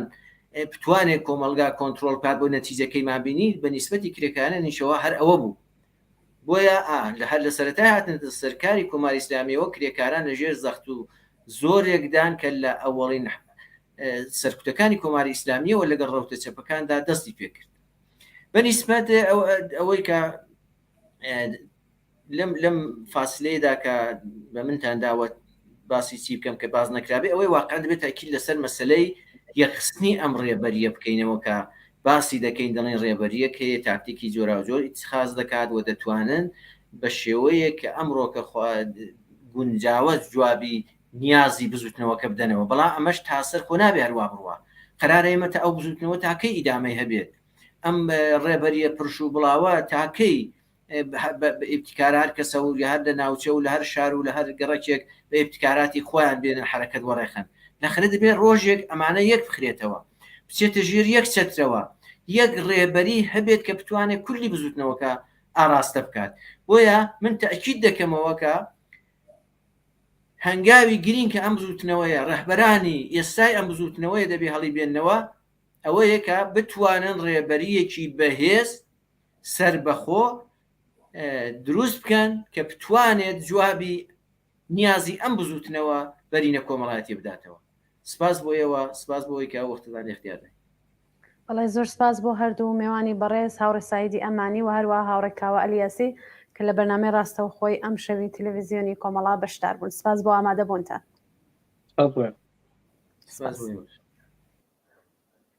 بتوانێت کۆمەلگا کۆنتترۆل کات بۆ نەتیجەکەی مابینی بە نیسبەتی کرێکارە نیشەوە هەر ئەوە بوو بۆیە هەر لە سەرەتای هاتنە سەرکاری کۆماری ئیسلامیەوە کرێکاران لەژێر زەخت و زۆرێکدان کە لە ئەوەڵین سەرکوتەکانی کۆماری ئیسلامیەوە لەگەڵ ڕەوتە چەپەکاندا دەستی پێکرد بە نیسبەت ئەوەی کە لەم فاسلەیەدا کە بە منتان داوت باسی چی بکەم کە باز نەکرابێ ئەوەی واقع دەبێت تاکید لەسەر مەسلەی یەخستنی ئەم ڕێبەریە بکەینەوە کە باسی دەکەین دەڵێن ڕێبەریەک هەیە تاکتیکی جۆرا و جۆر ئیتخاز دەکات و دەتوانن بە شێوەیە کە ئەمڕۆکە گونجاوەز جوابی نیازی بزوتنەوەکە بدەنەوە بەڵام ئەمەش تاسەر خۆ نابێ هەروە بڕوە قەرارە ئێمە تا ئەو بزوتنەوە تاکەی ئیدامەی هەبێت ئەم ڕێبەریە پرش و بڵاوە تاکەی ابتکارات کەسە و هەر لە ناوچە و لە هەر شار و لە هەر گەڕەکێک بە ابتکاراتی خۆیان بێنن حرەکەت وەڕێخن نەخرە دەبێت ڕۆژێک ئەمانە یەک بخرێتەوە بچێتە ژێر یەک چەترەوە یەک ڕێبەری هەبێت کە بتوانێت کولی بزوتنەوەکە ئاراستە بکات بۆیە من تەئکید دەکەمەوەکە هەنگاوی گرین کە ئەم بزوتنەوەیە ڕەهبەرانی ئێستای ئەم بزوتنەوەی دەبێ هەڵی بێننەوە ئەوەیە کە بتوانن ڕێبەریەکی بەهێز سەربەخۆ دروست بکەن کە بتوانێت جوابی نیازی ئەم بزوتنەوە بەرینە کۆمەڵایەتی بداتەوە سپاس بۆیەوە سپاس بۆی کە وەختتان اختیار بەڵێ زۆر سپاس بۆ هەردوو میوانی بەڕێز هاوڕێ سایدی ئەمانی و هەروە هاوڕێکاوە ئەلیاسی کە لە بەرنامەی ڕاستەو خۆی ئەم شەوی تەلەڤیزیۆنی کۆمەڵا بەشدار بوون سپاس بۆ ئامادەبوونتان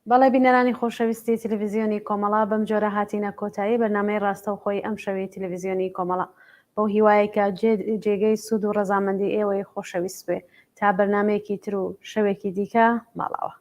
بەڵێ بینەرانی خۆشەویستی تەلەڤیزیۆنی کۆمەڵا بەم جۆرە هاتینە کۆتایی بەرنامەی ڕاستە و خۆی ئەم شەوی تەلەڤیزیۆنی کۆمەڵا بەو هیوایەکە جێگەی سوود و ڕەزامەندی ئێوەی خۆشەویست بێ تا بەرنامەیەکی تر و شەوێکی دیکە ماڵاوە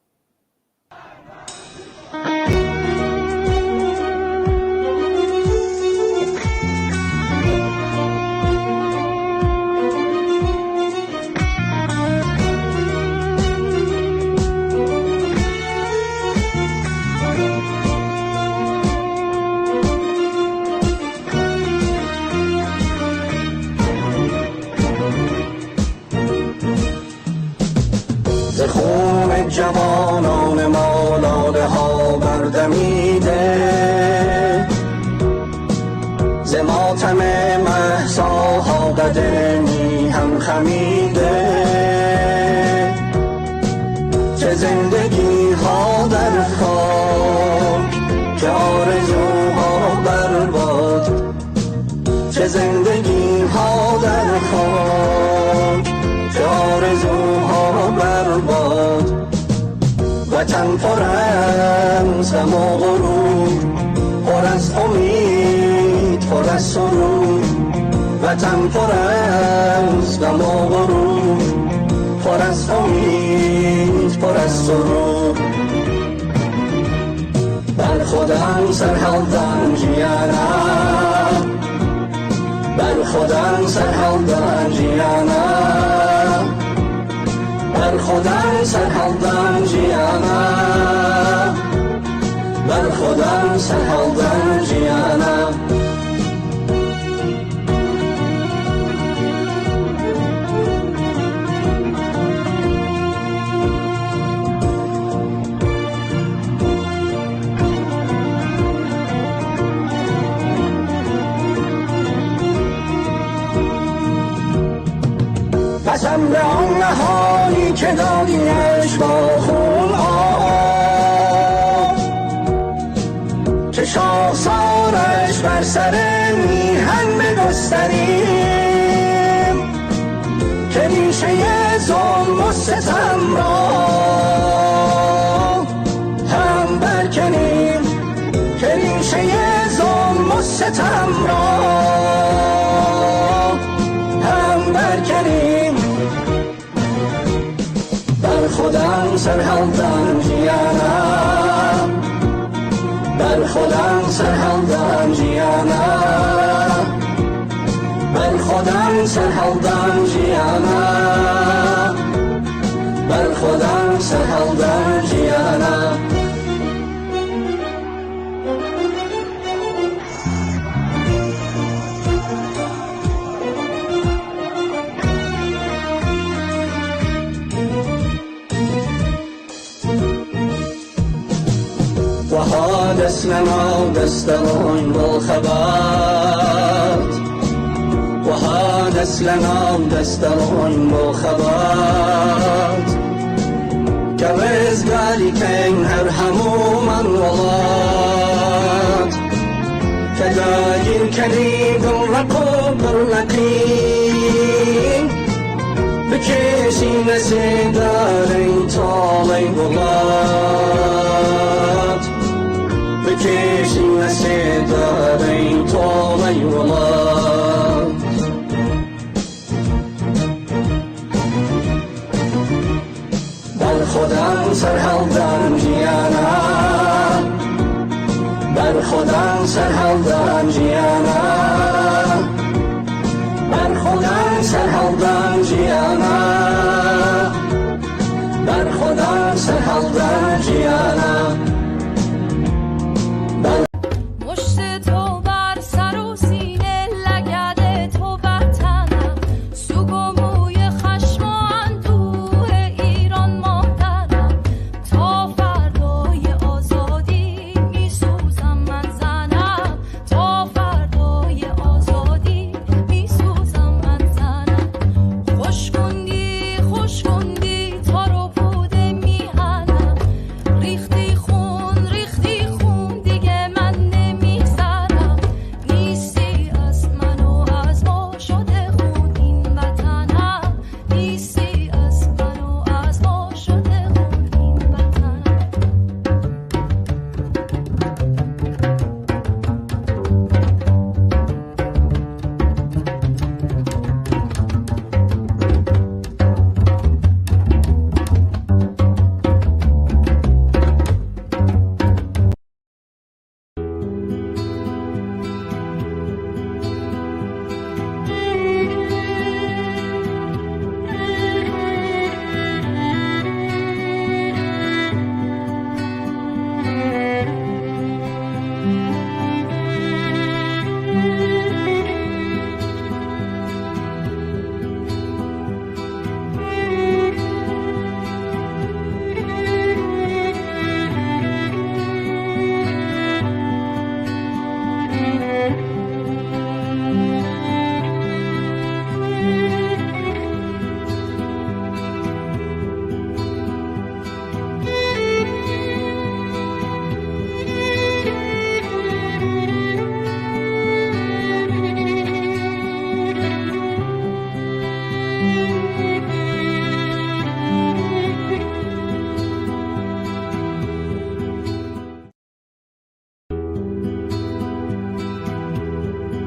خون جوانان ما لاله ها بردمیده ز ماتم مهساها قدمی هم خمیده چه زندگی ها در خاک که آرزوها برباد چه زندگی ها در خواب، چه آرزوها برباد. وطن پر از غم و غرور، پر از امید، پر از سرور. وطن پر از غم و غرور، پر از امید، پر از سرور. بر خودم سرحالدم جیانم، بر خودم سرحالدم جیانم، بر خودم سرحالدم جیانم، بر خودم سرحالدم جیانم. قسم به آن نهانی که دادیش با خون آب، که شاخسارش بر سر میهن بگستریم، که ریشه ظلم و ستم را هم برکنیم، که ریشه ظلم و ستم را هم برکنیم. بر خودم سرحالدم جیانم، بر خودم سرحالدم جیانم، بر خودم سرحالدم جیانم، بر خودم سرحالدم جیانم. وحادث لنا دستوين بالخبات، وحادث لنا دستوين بالخبات. كرزقالي كين هرحمو من ولات، كداير كريم الرقوب الرقيم. بكيشي نسيداري طالي ولات، بكيشي نسيداري طالي ولات. بر خودم سرحالدم جیانم، بر خودم سرحالدم جیانم، بر خودم سرحالدم جیانم، بر خودم سرحالدم جیانم. مشت تو بر سر و سینه